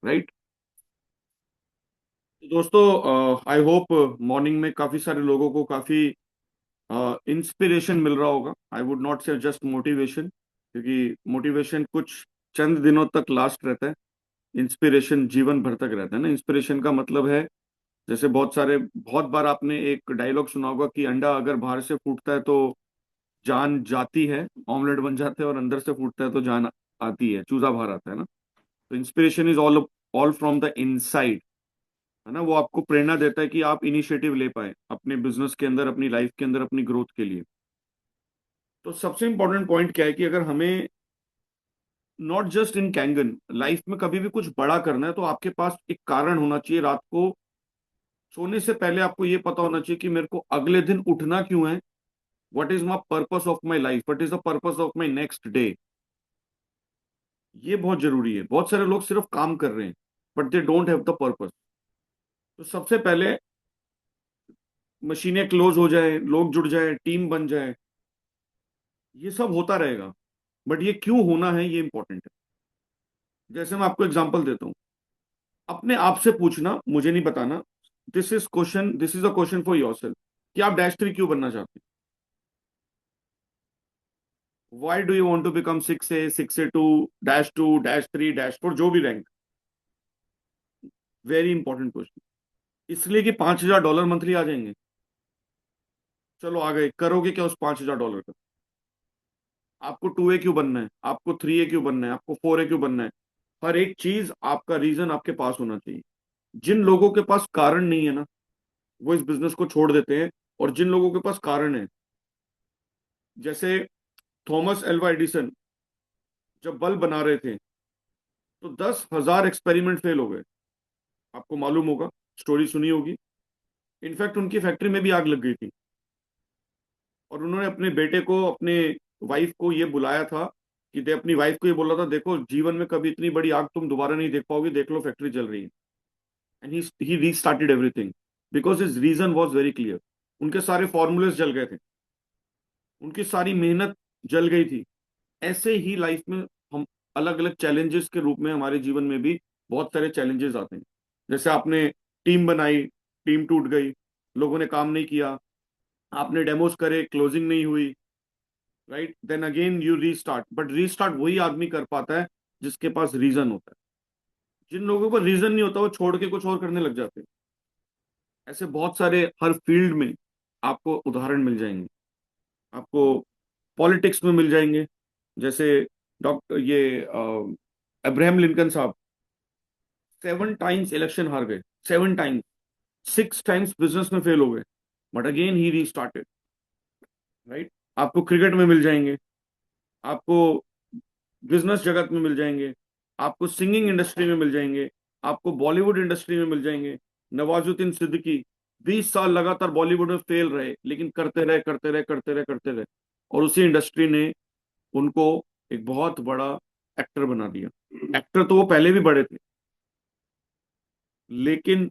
Right. दोस्तों, I hope morning में काफी सारे लोगों को काफी इंस्पिरेशन मिल रहा होगा। आई वुड नॉट से जस्ट मोटिवेशन, क्योंकि मोटिवेशन कुछ चंद दिनों तक लास्ट रहता है। इंस्पिरेशन जीवन भर तक रहता है ना। इंस्पिरेशन का मतलब है, जैसे बहुत बार आपने एक डायलॉग सुना होगा कि अंडा अगर बाहर से फूटता है तो जान जाती है, ऑमलेट बन जाते हैं, और अंदर से फूटता है तो जान आती है, चूजा बाहर आता है ना। तो inspiration is all all from the inside, है ना। वो आपको प्रेरणा देता है कि आप इनिशिएटिव ले पाए अपने बिजनेस के अंदर, अपनी लाइफ के अंदर, अपनी ग्रोथ के लिए। तो सबसे इंपॉर्टेंट पॉइंट क्या है कि अगर हमें not just in Kangen life में कभी भी कुछ बड़ा करना है, तो आपके पास एक कारण होना चाहिए। रात को सोने से पहले आपको ये पता होना चाहिए कि मेरे को अगले दिन उठना क्यों है। What is my purpose of my life, what is the purpose of my next day. ये बहुत जरूरी है। बहुत सारे लोग सिर्फ काम कर रहे हैं, but they don't have the purpose. तो सबसे पहले मशीनें क्लोज हो जाए, लोग जुड़ जाए, टीम बन जाए, ये सब होता रहेगा, बट ये क्यों होना है ये इंपॉर्टेंट है। जैसे मैं आपको एग्जांपल देता हूं। अपने आप से पूछना, मुझे नहीं बताना। This is a question for yourself कि आप डैश थ्री क्यों बनना चाहते हैं। Why do you want to become 6A, 6A2, -2, -3, -4, जो भी रैंक। Very important question. इसलिए कि $5,000 मंथली आ जाएंगे। चलो आ गए, करोगे क्या उस $5,000 का। आपको 2A क्यों बनना है, आपको 3A क्यों बनना है, आपको 4A क्यों बनना है। हर एक चीज आपका रीजन आपके पास होना चाहिए। जिन लोगों के पास कारण नहीं है ना, वो इस बिजनेस को छोड़ देते हैं। और जिन लोगों के पास कारण है, जैसे थॉमस एल्वा एडिसन, जब बल्ब बना रहे थे तो 10,000 एक्सपेरिमेंट फेल हो गए। आपको मालूम होगा, स्टोरी सुनी होगी। इनफैक्ट उनकी फैक्ट्री में भी आग लग गई थी, और उन्होंने अपने बेटे को, अपने वाइफ को ये बुलाया था कि दे अपनी वाइफ को ये बोला था, देखो जीवन में कभी इतनी बड़ी आग तुम दोबारा नहीं देख पाओगे, देख लो फैक्ट्री जल रही है। And he restarted everything because his reason was very clear. उनके सारे फॉर्मूलेस जल गए थे, उनकी सारी मेहनत जल गई थी। ऐसे ही लाइफ में हम अलग अलग चैलेंजेस के रूप में हमारे जीवन में भी बहुत सारे चैलेंजेस आते हैं। जैसे आपने टीम बनाई, टीम टूट गई, लोगों ने काम नहीं किया, आपने डेमोस करे, क्लोजिंग नहीं हुई, right. Then again you restart, but restart वही आदमी कर पाता है जिसके पास रीजन होता है। जिन लोगों को रीजन नहीं होता वो छोड़ के कुछ और करने लग जाते हैं। ऐसे बहुत सारे हर फील्ड में आपको उदाहरण मिल जाएंगे। आपको पॉलिटिक्स में मिल जाएंगे। जैसे डॉक्टर ये अब्राहम लिंकन साहब 7 टाइम्स इलेक्शन हार गए, 7 टाइम्स। 6 टाइम्स बिजनेस में फेल हो गए, but again he restarted, right. आपको क्रिकेट में मिल जाएंगे, आपको बिजनेस जगत में मिल जाएंगे, आपको सिंगिंग इंडस्ट्री में मिल जाएंगे, आपको बॉलीवुड इंडस्ट्री में मिल जाएंगे। नवाजुद्दीन सिद्दीकी 20 साल लगातार बॉलीवुड में फेल रहे, लेकिन करते रहे, करते रहे, करते रहे, करते रहे, और उसी इंडस्ट्री ने उनको एक बहुत बड़ा एक्टर बना दिया। एक्टर तो वो पहले भी बड़े थे, लेकिन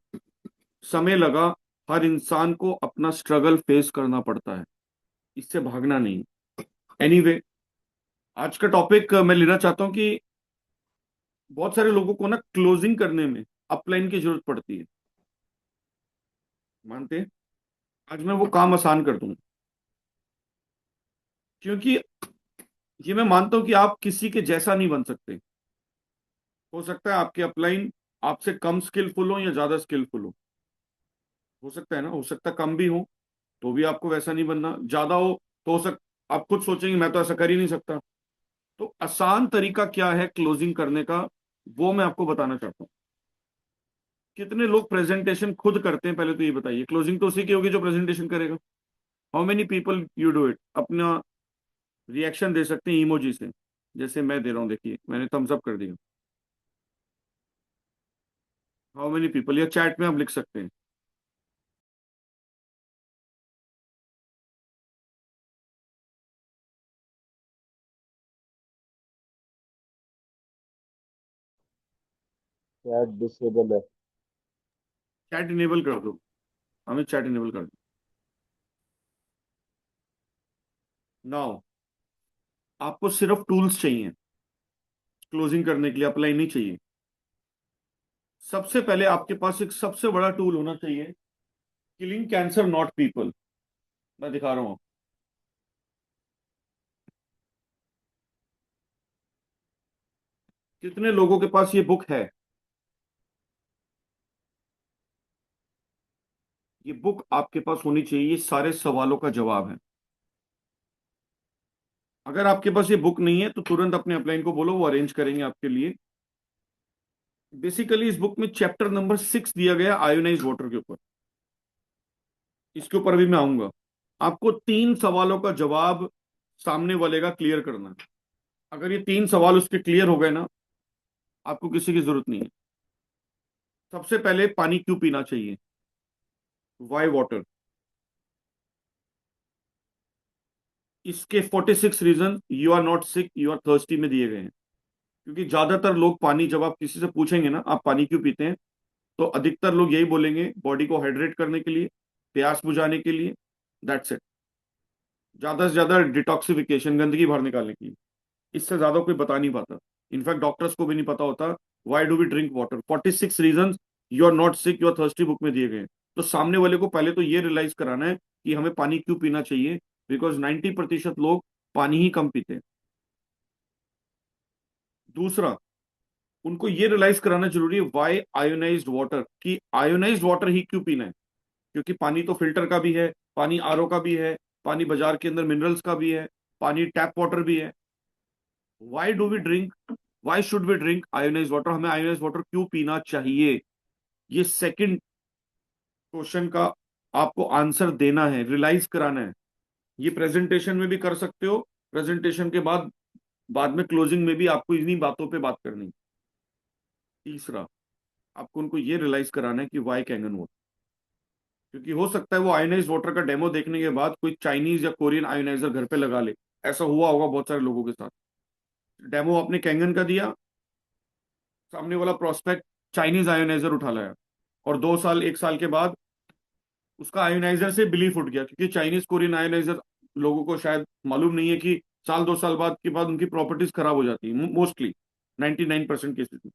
समय लगा। हर इंसान को अपना स्ट्रगल फेस करना पड़ता है, इससे भागना नहीं। एनीवे, आज का टॉपिक मैं लेना चाहता हूं कि बहुत सारे लोगों को ना क्लोजिंग करने में अपलाइन की जरूरत पड़ती है। मानते हैं? आज मैं वो काम आसान कर दूंगा, क्योंकि ये मैं मानता हूं कि आप किसी के जैसा नहीं बन सकते। हो सकता है आपके अपलाइन आपसे कम स्किलफुल हो या ज्यादा स्किलफुल हो सकता है ना, हो सकता है कम भी हो, तो भी आपको वैसा नहीं बनना। ज्यादा हो तो आप खुद सोचेंगे मैं तो ऐसा कर ही नहीं सकता। तो आसान तरीका क्या है क्लोजिंग करने का, वो मैं आपको बताना चाहता हूँ। कितने लोग प्रेजेंटेशन खुद करते हैं, पहले तो ये बताइए। क्लोजिंग तो उसी की होगी जो प्रेजेंटेशन करेगा। How many people you do it. अपना रिएक्शन दे सकते हैं इमोजी से, जैसे मैं दे रहा हूँ, देखिए मैंने थम्स अप कर दिया। हाउ मेनी पीपल, या चैट में आप लिख सकते हैं। चैट डिसेबल है। चैट इनेबल कर दो, हमें चैट इनेबल कर दो नाउ। आपको सिर्फ टूल्स चाहिए क्लोजिंग करने के लिए, अप्लाई नहीं चाहिए। सबसे पहले आपके पास एक सबसे बड़ा टूल होना चाहिए, किलिंग कैंसर नॉट पीपल। मैं दिखा रहा हूँ। कितने लोगों के पास ये बुक है? ये बुक आपके पास होनी चाहिए, ये सारे सवालों का जवाब है। अगर आपके पास ये बुक नहीं है तो तुरंत अपने अपलाइन को बोलो, वो अरेंज करेंगे आपके लिए। बेसिकली इस बुक में चैप्टर नंबर 6 दिया गया आयोनाइज वाटर के ऊपर। इसके ऊपर भी मैं आऊंगा। आपको 3 सवालों का जवाब सामने वाले का क्लियर करना है। अगर ये 3 सवाल उसके क्लियर हो गए ना, आपको किसी की जरूरत नहीं है। सबसे पहले, पानी क्यों पीना चाहिए? Why water? इसके 46 reason, you are not sick you are thirsty में दिए गए हैं। क्योंकि ज्यादातर लोग पानी, जब आप किसी से पूछेंगे ना आप पानी क्यों पीते हैं, तो अधिकतर लोग यही बोलेंगे, बॉडी को हाइड्रेट करने के लिए, प्यास बुझाने के लिए, दैट्स इट। ज्यादा से ज्यादा डिटॉक्सिफिकेशन, गंदगी बाहर निकालने के लिए। इससे ज्यादा कोई बता नहीं पाता। इनफैक्ट डॉक्टर्स को भी नहीं पता होता why do we drink water. 46 reason you are not sick you are thirsty book में दिए गए हैं। तो सामने वाले को पहले तो ये रियलाइज कराना है कि हमें पानी क्यों पीना चाहिए, बिकॉज 90% लोग पानी ही कम पीते हैं। दूसरा, उनको ये रियलाइज कराना जरूरी है वाई आयोनाइज्ड वाटर, कि आयोनाइज्ड वाटर ही क्यों पीना है। क्योंकि पानी तो फिल्टर का भी है, पानी आरओ का भी है, पानी बाजार के अंदर मिनरल्स का भी है, पानी टैप वाटर भी है। Why do we drink, why should we drink ionize water? हमें आयोनाइज वाटर क्यों पीना चाहिए, ये सेकंड क्वेश्चन का आपको आंसर देना है, रियलाइज कराना है। ये प्रेजेंटेशन में भी कर सकते हो, प्रेजेंटेशन के बाद बाद में क्लोजिंग में भी आपको इन्हीं बातों पे बात करनी। तीसरा, आपको उनको ये रियलाइज कराना है कि वाई कैंगन वाटर। क्योंकि हो सकता है वो आयोनाइज वाटर का डेमो देखने के बाद कोई चाइनीज या कोरियन आयोनाइजर घर पे लगा ले। ऐसा हुआ होगा बहुत सारे लोगों के साथ। डेमो आपने कैंगन का दिया, सामने वाला प्रोस्पेक्ट चाइनीज आयोनाइजर उठा लाया, और 2 साल 1 साल के बाद उसका आयोनाइजर से बिलीफ उठ गया। क्योंकि चाइनीज कोरियन आयोनाइजर लोगों को शायद मालूम नहीं है कि साल 2 साल बाद के बाद उनकी प्रॉपर्टीज खराब हो जाती है मोस्टली, 99% केसेस में।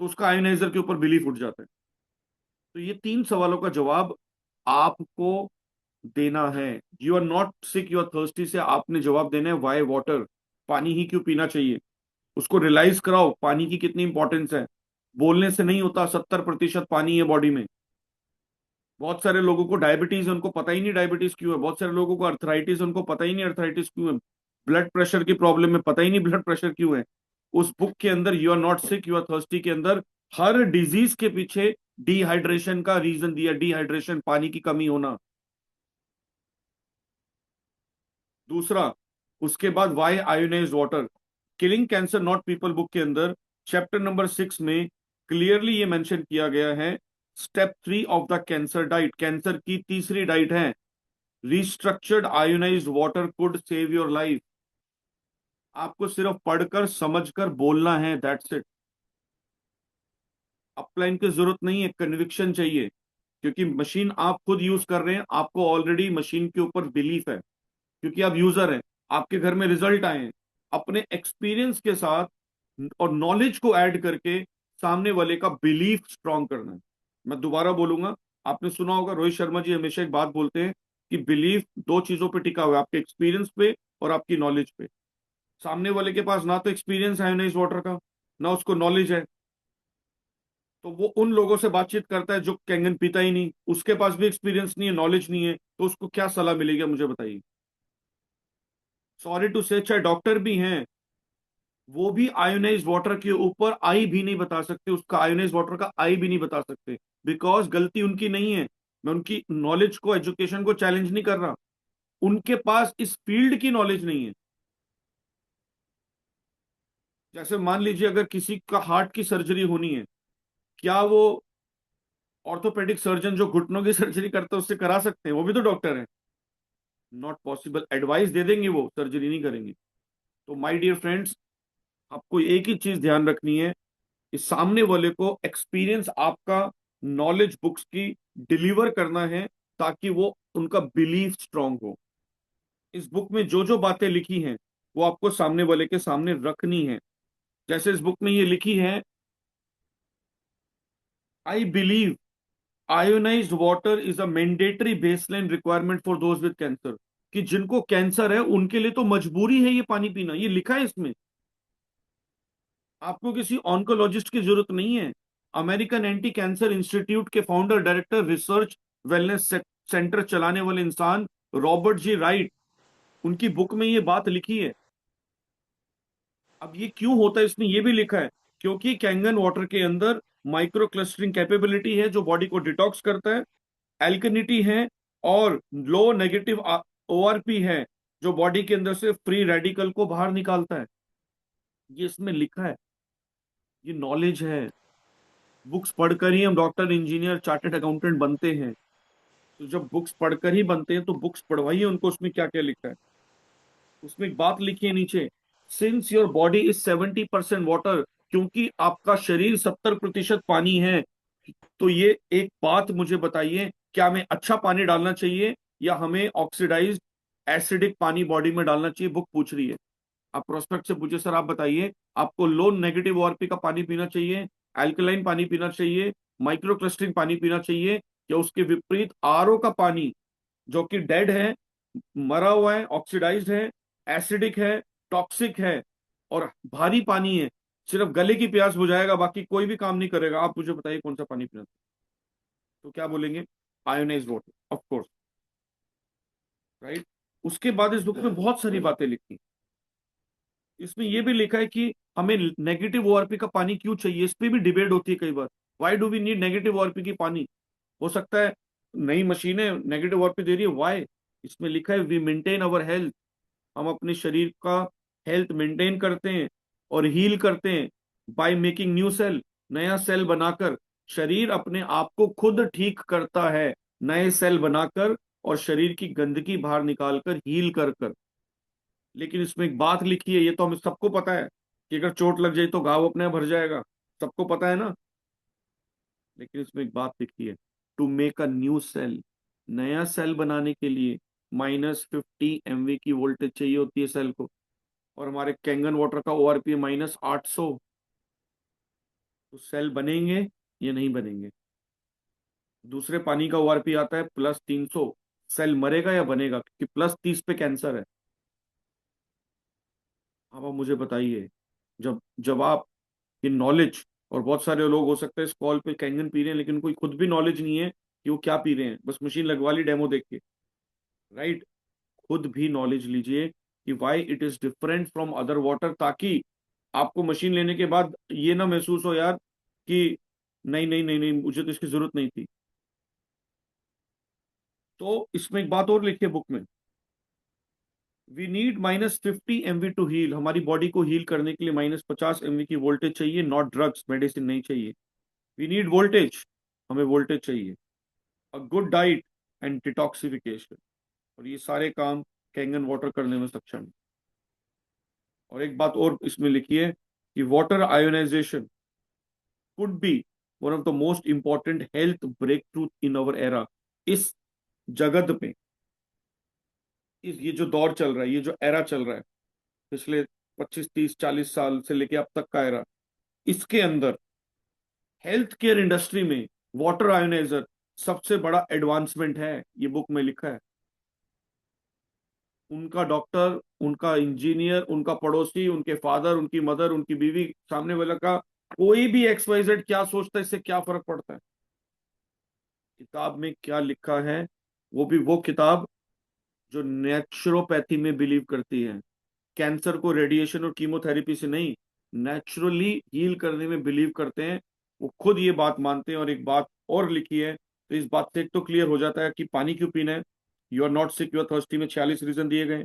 तो उसका आयोनाइजर के ऊपर बिलीफ उठ जाता है। तो ये 3 सवालों का जवाब आपको देना है। You are not sick you are thirsty से आपने जवाब देना है वाई वाटर, पानी ही क्यों पीना चाहिए। उसको रियलाइज कराओ पानी की कितनी इंपॉर्टेंस है। बोलने से नहीं होता, 70% पानी है बॉडी में। बहुत सारे लोगों को डायबिटीज है, उनको पता ही नहीं डायबिटीज क्यों है। बहुत सारे लोगों को अर्थराइटिस, उनको पता ही नहीं अर्थराइटिस क्यों है। ब्लड प्रेशर की प्रॉब्लम है, पता ही नहीं ब्लड प्रेशर क्यों है। उस बुक के अंदर you are not sick you are thirsty के अंदर हर डिजीज के पीछे डिहाइड्रेशन का रीजन दिया, डिहाइड्रेशन, पानी की कमी होना। दूसरा, उसके बाद why ionize water, killing cancer not people book के अंदर चैप्टर नंबर 6 में क्लियरली ये मेंशन किया गया है। Step 3 of the cancer diet, cancer की तीसरी डाइट है, restructured ionised water could save your life. आपको सिर्फ पढ़कर समझकर बोलना है, दैट्स इट। अपलाइन की जरूरत नहीं है, कन्विक्शन चाहिए। क्योंकि मशीन आप खुद यूज कर रहे हैं, आपको ऑलरेडी मशीन के ऊपर बिलीफ है। क्योंकि आप यूजर हैं, आपके घर में रिजल्ट आए हैं। अपने एक्सपीरियंस के साथ और नॉलेज को ऐड करके सामने वाले का बिलीफ स्ट्रांग करना है। मैं दोबारा बोलूंगा, आपने सुना होगा रोहित शर्मा जी हमेशा एक बात बोलते हैं कि बिलीफ 2 चीजों पे टिका हुआ है, आपके एक्सपीरियंस पे और आपकी नॉलेज पे। सामने वाले के पास ना तो एक्सपीरियंस है इस वाटर का, ना उसको नॉलेज है। तो वो उन लोगों से बातचीत करता है जो कैंगन पीता ही नहीं, उसके पास भी एक्सपीरियंस नहीं है, नॉलेज नहीं है, तो उसको क्या सलाह मिलेगी मुझे बताइए। सॉरी टू से, चाहे डॉक्टर भी हैं, वो भी आयोनाइज वाटर के ऊपर आई भी नहीं बता सकते, उसका आयोनाइज वाटर का आई भी नहीं बता सकते। बिकॉज गलती उनकी नहीं है। मैं उनकी नॉलेज को, एजुकेशन को चैलेंज नहीं कर रहा, उनके पास इस फील्ड की नॉलेज नहीं है। जैसे मान लीजिए अगर किसी का हार्ट की सर्जरी होनी है, क्या वो ऑर्थोपेडिक सर्जन जो घुटनों की सर्जरी करता है उससे करा सकते हैं? वो भी तो डॉक्टर है। Not possible. एडवाइस दे देंगे, वो सर्जरी नहीं करेंगे। तो माय डियर फ्रेंड्स, आपको एक ही चीज ध्यान रखनी है कि सामने वाले को एक्सपीरियंस आपका, नॉलेज बुक्स की डिलीवर करना है, ताकि वो उनका बिलीफ स्ट्रांग हो। इस बुक में जो जो बातें लिखी हैं वो आपको सामने वाले के सामने रखनी है। जैसे इस बुक में ये लिखी है I believe ionised water is a mandatory baseline requirement for those with cancer, कि जिनको कैंसर है उनके लिए तो मजबूरी है ये पानी पीना, ये लिखा है इसमें। आपको किसी ऑन्कोलॉजिस्ट की जरूरत नहीं है। अमेरिकन एंटी कैंसर इंस्टीट्यूट के founder director research wellness centre चलाने वाले इंसान रॉबर्ट जी राइट, उनकी बुक में ये बात लिखी है। अब ये क्यों होता है इसमें ये भी लिखा है, क्योंकि कैंगन वाटर के अंदर माइक्रो क्लस्टरिंग कैपेबिलिटी है जो बॉडी को डिटॉक्स करता है, एल्कनिटी है, और लो नेगेटिव ओआरपी है जो बॉडी के अंदर से फ्री रेडिकल को बाहर निकालता है। ये इसमें लिखा है, ये नॉलेज है। बुक्स पढ़कर ही हम डॉक्टर, इंजीनियर, चार्टर्ड अकाउंटेंट बनते हैं। तो जब बुक्स पढ़कर ही बनते हैं तो बुक्स पढ़वाइए उनको, उसमें क्या क्या लिखा है। उसमें एक बात लिखी है नीचे, since your body is 70% water, क्योंकि आपका शरीर 70% पानी है, तो ये एक बात मुझे बताइए, क्या हमें अच्छा पानी डालना चाहिए या हमें ऑक्सीडाइज्ड एसिडिक पानी बॉडी में डालना चाहिए? बुक पूछ रही है। आप प्रोस्पेक्ट से पूछे, सर आप बताइए, आपको लो नेगेटिव ओआरपी का पानी पीना चाहिए, अल्कलाइन पानी पीना चाहिए, माइक्रो क्लस्टरिंग पानी पीना चाहिए, या उसके विपरीत आरओ का पानी जो कि डेड है, मरा हुआ है, ऑक्सीडाइज्ड है, एसिडिक है, टॉक्सिक है और भारी पानी है, सिर्फ गले की प्यास बुझाएगा, बाकी कोई भी काम नहीं करेगा, आप मुझे बताइए कौन सा पानी पीना? तो क्या बोलेंगे? Ionised water, of course, right. उसके बाद इस बुक में बहुत सारी बातें लिखी। इसमें यह भी लिखा है कि हमें नेगेटिव ओआरपी का पानी क्यों चाहिए, इस पे भी डिबेट होती है कई बार। Why do we need negative ORP की पानी? हो सकता है नई मशीनें नेगेटिव ओआरपी दे रही है, व्हाई? इसमें लिखा है वी मेंटेन अवर हेल्थ, हम अपने शरीर का हेल्थ मेंटेन करते हैं और हील करते हैं बाय मेकिंग न्यू सेल, नया सेल बनाकर। शरीर अपने आप को खुद ठीक करता है नए सेल बनाकर और शरीर की गंदगी बाहर निकालकर, हील कर कर। लेकिन इसमें एक बात लिखी है, ये तो हमें सबको पता है कि अगर चोट लग जाए तो घाव अपने आप भर जाएगा, सबको पता है ना। लेकिन इसमें एक बात लिखी है, to make a new cell, नया सेल बनाने के लिए -50 MV की वोल्टेज चाहिए होती है सेल को, और हमारे कैंगन वाटर का ओआरपी -800। तो सेल बनेंगे या नहीं बनेंगे? दूसरे पानी का ओआरपी आता है +300, सेल मरेगा या बनेगा? क्योंकि +30 पे कैंसर है। अब आप मुझे बताइए, जब जब आप ये नॉलेज, और बहुत सारे लोग हो सकते हैं इस कॉल पे कैंगन पी रहे हैं लेकिन कोई खुद भी नॉलेज नहीं है कि वो क्या पी रहे हैं, बस मशीन लगवा ली डेमो देख के, राइट। खुद भी नॉलेज लीजिए कि why it is different from other water, ताकि आपको मशीन लेने के बाद ये ना महसूस हो यार कि नहीं नहीं नहीं नहीं, मुझे तो इसकी जरूरत नहीं थी। तो इसमें एक बात और लिखी है बुक में, we need -50 MV to heal, हमारी बॉडी को हील करने के लिए -50 MV की वोल्टेज चाहिए, नॉट ड्रग्स, मेडिसिन नहीं चाहिए। वी नीड वोल्टेज, हमें वोल्टेज चाहिए। A good diet and detoxification, और ये सारे काम कैंगन वाटर करने में सक्षम है। और एक बात और इसमें लिखी है कि water ionization could be one of the most important health breakthrough in our era. इस जगत में, ये जो दौर चल रहा है, ये जो एरा चल रहा है, पिछले 25 30 40 साल से लेके अब तक का एरा, इसके अंदर हेल्थ केयर इंडस्ट्री में वाटर आयोनाइजर सबसे बड़ा एडवांसमेंट है, ये बुक में लिखा है। उनका डॉक्टर, उनका इंजीनियर, उनका पड़ोसी, उनके फादर, उनकी मदर, उनकी बीवी, सामने वाला का कोई भी XYZ क्या सोचता है, इससे क्या फर्क पड़ता है? किताब में क्या लिखा है, वो भी वो किताब जो नेचुरोपैथी में बिलीव करती है, कैंसर को रेडिएशन और कीमोथेरेपी से नहीं, नेचुरली हील करने में बिलीव करते हैं। वो खुद ये बात मानते हैं। और एक बात और लिखी है, तो इस बात से एक तो क्लियर हो जाता है कि पानी क्यों पीना है। You are not sick, you are thirsty में 46 रीजन दिए गए।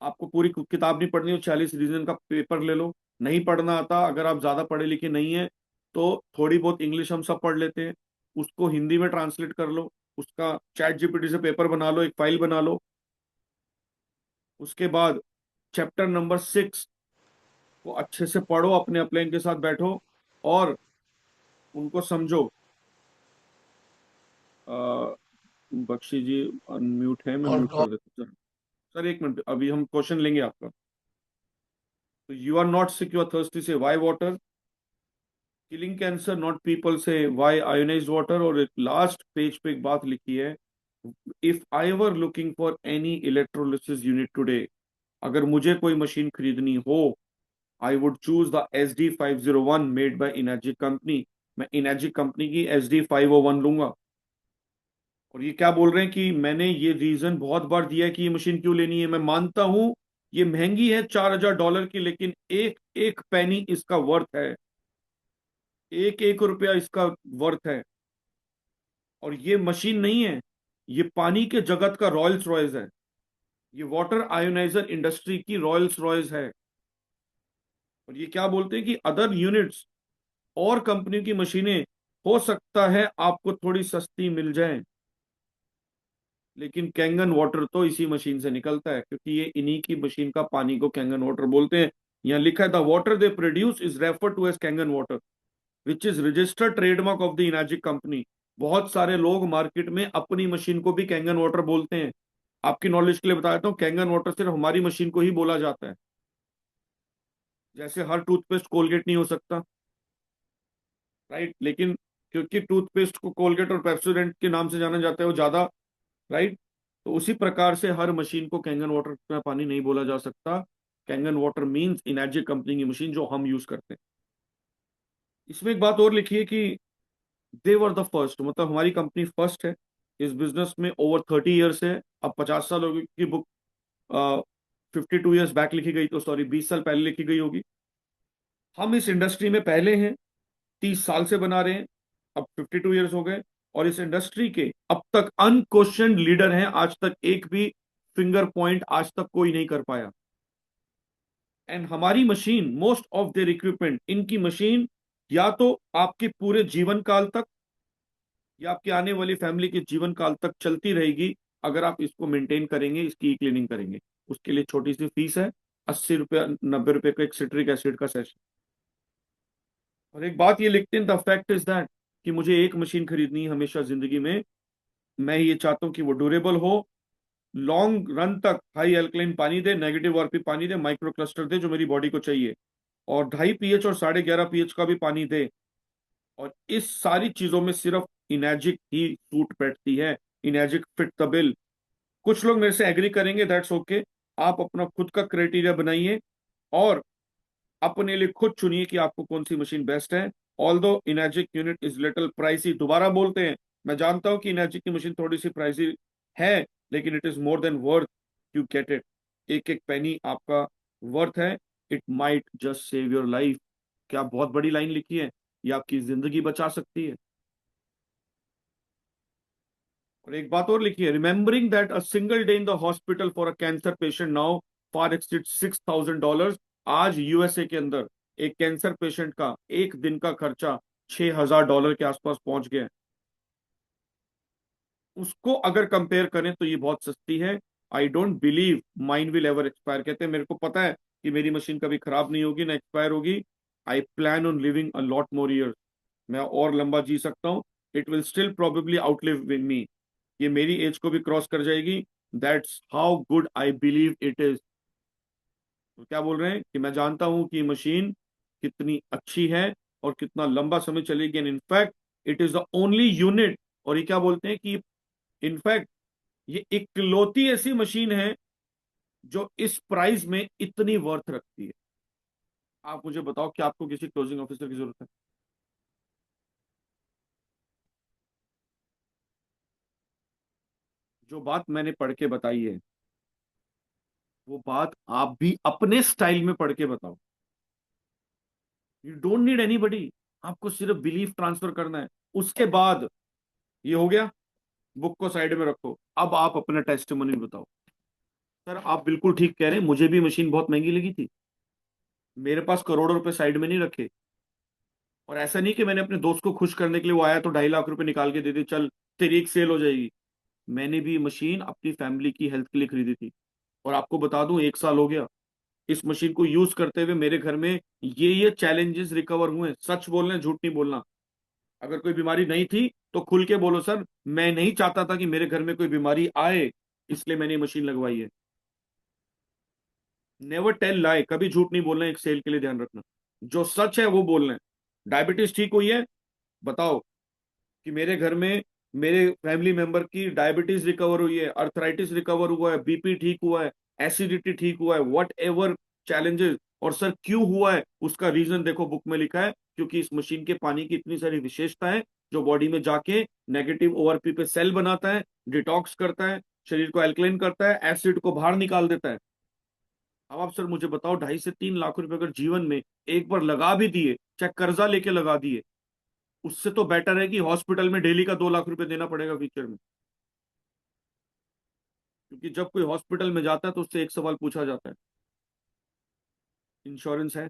आपको पूरी किताब नहीं पढ़नी हो, 40 रीजन का पेपर ले लो। नहीं पढ़ना आता, अगर आप ज्यादा पढ़े लिखे नहीं है तो थोड़ी बहुत इंग्लिश हम सब पढ़ लेते हैं, उसको हिंदी में ट्रांसलेट कर लो, उसका चैट जीपीटी से पेपर बना लो, एक फाइल बना लो। उसके बाद चैप्टर नंबर 6 को अच्छे से पढ़ो, अपने अपलाइन के साथ बैठो और उनको समझो। अ, बख्शी जी अनम्यूट है, मैं और म्यूट कर देता हूँ सर। सर एक मिनट, अभी हम क्वेश्चन लेंगे आपका। तो you are not sick, you are thirsty say why water, killing cancer not people say why ionised water, और एक लास्ट पेज पे एक बात लिखी है, if I were looking for any electrolysis unit today, अगर मुझे कोई मशीन खरीदनी हो, I would choose the SD 501 made by energy company. मैं इनर्जी कंपनी की SD 501 लूंगा। और ये क्या बोल रहे हैं कि मैंने ये रीजन बहुत बार दिया है कि ये मशीन क्यों लेनी है। मैं मानता हूं ये महंगी है $4000 की, लेकिन एक एक पैनी इसका वर्थ है, एक एक रुपया इसका वर्थ है। और ये मशीन नहीं है, ये पानी के जगत का रॉयल्स रॉयस है, ये वाटर आयोनाइजर इंडस्ट्री की रॉयल्स रॉयस है। और ये क्या बोलते हैं कि अदर यूनिट्स और कंपनी की मशीनें हो सकता है आपको थोड़ी सस्ती मिल जाएं, लेकिन कैंगन वाटर तो इसी मशीन से निकलता है, क्योंकि ये इन्हीं की मशीन का पानी को कैंगन वाटर बोलते हैं। यहाँ लिखा है the water they produce is refer to as Kangen water which is registered trademark of the इनर्जी कंपनी। बहुत सारे लोग मार्केट में अपनी मशीन को भी कैंगन वाटर बोलते हैं। आपकी नॉलेज के लिए बता देता हूँ, कैंगन वाटर सिर्फ हमारी मशीन को ही बोला जाता है। जैसे हर टूथपेस्ट कोलगेट नहीं हो सकता, राइट, लेकिन क्योंकि टूथपेस्ट को कोलगेट और पेप्सोडेंट के नाम से जाना जाता है वो ज्यादा, राइट, तो उसी प्रकार से हर मशीन को कैंगन वाटर का पानी नहीं बोला जा सकता। Kangen water means energy company की मशीन जो हम यूज करते हैं। इसमें एक बात और लिखी है कि दे वर द फर्स्ट, मतलब हमारी कंपनी फर्स्ट है इस बिजनेस में, ओवर 30 ईयर्स है। अब 50 साल होगी की बुक 52 ईयर्स बैक लिखी गई, तो सॉरी 20 साल पहले लिखी गई होगी। हम इस इंडस्ट्री में पहले हैं, 30 साल से बना रहे हैं, अब 52 ईयर्स हो गए। और इस इंडस्ट्री के अब तक अनक्वेश्चन लीडर हैं, आज तक एक भी फिंगर पॉइंट आज तक कोई नहीं कर पाया। एंड हमारी machine, most of their equipment, इनकी मशीन या तो आपके पूरे जीवन काल तक या आपकी आने वाली फैमिली के जीवन काल तक चलती रहेगी, अगर आप इसको मेंटेन करेंगे, इसकी क्लीनिंग करेंगे। उसके लिए छोटी सी फीस है, 80 रुपया 90 रुपए का एक सिट्रिक एसिड का सेशन। और एक बात ये लिखते हैं, द फैक्ट इज दैट, कि मुझे एक मशीन खरीदनी है हमेशा जिंदगी में। मैं ये चाहता हूं कि वो ड्यूरेबल हो, लॉन्ग रन तक हाई एल्कलाइन पानी दे, नेगेटिव आरपी पानी दे, माइक्रो क्लस्टर दे जो मेरी बॉडी को चाहिए, और 2.5 pH और 11.5 pH का भी पानी दे। और इस सारी चीजों में सिर्फ इनर्जिक ही सूट बैठती है, इनर्जिक फिट द बिल। कुछ लोग मेरे से एग्री करेंगे, दैट्स ओके। आप अपना खुद का क्राइटेरिया बनाइए और अपने लिए खुद चुनिए कि आपको कौन सी मशीन बेस्ट है। ऑल दो इनर्जिक यूनिट इज लिटिल प्राइसी, दोबारा बोलते हैं, मैं जानता हूं कि इनर्जिक की मशीन थोड़ी सी प्राइसी है, लेकिन it is more than worth you get it. एक एक पेनी आपका वर्थ है। It might just save your life. क्या बहुत बड़ी लाइन लिखी है, ये आपकी जिंदगी बचा सकती है। और एक बात और लिखी है, remembering that a single day in the hospital for a cancer patient now far exceed $6000। आज यूएसए के अंदर एक कैंसर पेशेंट का एक दिन का खर्चा $6000 के आसपास पहुंच गया है। उसको अगर कंपेयर करें तो ये बहुत सस्ती है। I don't believe mine will ever expire. कहते हैं मेरे को पता है कि मेरी मशीन कभी खराब नहीं होगी ना एक्सपायर होगी। I plan on living a lot more years. मैं और लंबा जी सकता हूँ। It will still probably outlive me. ये मेरी एज को भी क्रॉस कर जाएगी। That's how good I believe it is. तो क्या बोल रहे हैं कि मैं जानता हूं कि मशीन कितनी अच्छी है और कितना लंबा समय चलेगी, and in fact it is the only unit. और ये क्या बोलते हैं कि इनफैक्ट ये इकलौती ऐसी मशीन है जो इस प्राइस में इतनी वर्थ रखती है। आप मुझे बताओ कि आपको किसी क्लोजिंग ऑफिसर की जरूरत है? जो बात मैंने पढ़ के बताई है, वो बात आप भी अपने स्टाइल में पढ़ के बताओ। You don't need anybody. आपको सिर्फ बिलीफ ट्रांसफर करना है। उसके बाद ये हो गया, बुक को साइड में रखो, अब आप अपना टेस्टिमोनी बताओ। सर आप बिल्कुल ठीक कह रहे हैं, मुझे भी मशीन बहुत महंगी लगी थी। मेरे पास करोड़ों रुपए साइड में नहीं रखे। और ऐसा नहीं कि मैंने अपने दोस्त को खुश करने के लिए, वो आया तो 2.5 लाख रुपए निकाल के दे दी, चल तेरी एक सेल हो जाएगी। मैंने भी मशीन अपनी फैमिली की हेल्थ के लिए खरीदी थी। और आपको बता दूं, 1 साल हो गया इस मशीन को यूज करते हुए। मेरे घर में ये चैलेंजेस रिकवर हुए। सच बोलना, झूठ नहीं बोलना। अगर कोई बीमारी नहीं थी तो खुल के बोलो, सर मैं नहीं चाहता था कि मेरे घर में कोई बीमारी आए, इसलिए मैंने ये मशीन लगवाई है। नेवर टेल लाई, कभी झूठ नहीं बोलना है, एक सेल के लिए ध्यान रखना। जो सच है वो बोलना है। डायबिटीज ठीक हुई है? बताओ कि मेरे घर में मेरे फैमिली मेंबर की डायबिटीज रिकवर हुई है, अर्थराइटिस रिकवर हुआ है, बीपी ठीक हुआ है, एसिडिटी ठीक हुआ है, वट एवर चैलेंजेस। और सर क्यों हुआ है उसका रीजन देखो, बुक में लिखा है, क्योंकि इस मशीन के पानी की इतनी सारी विशेषता है जो बॉडी में जाके नेगेटिव ओआरपी पे सेल बनाता है, डिटॉक्स करता है, शरीर को एल्कलाइन करता है, एसिड को बाहर निकाल देता है। अब आप सर मुझे बताओ, 2.5 से 3 लाख रुपए अगर जीवन में एक बार लगा भी दिए, चाहे कर्जा लेके लगा दिए, उससे तो बेटर है कि हॉस्पिटल में डेली का 2 लाख रुपए देना पड़ेगा फ्यूचर में। क्योंकि जब कोई हॉस्पिटल में जाता है तो उससे एक सवाल पूछा जाता है, इंश्योरेंस है?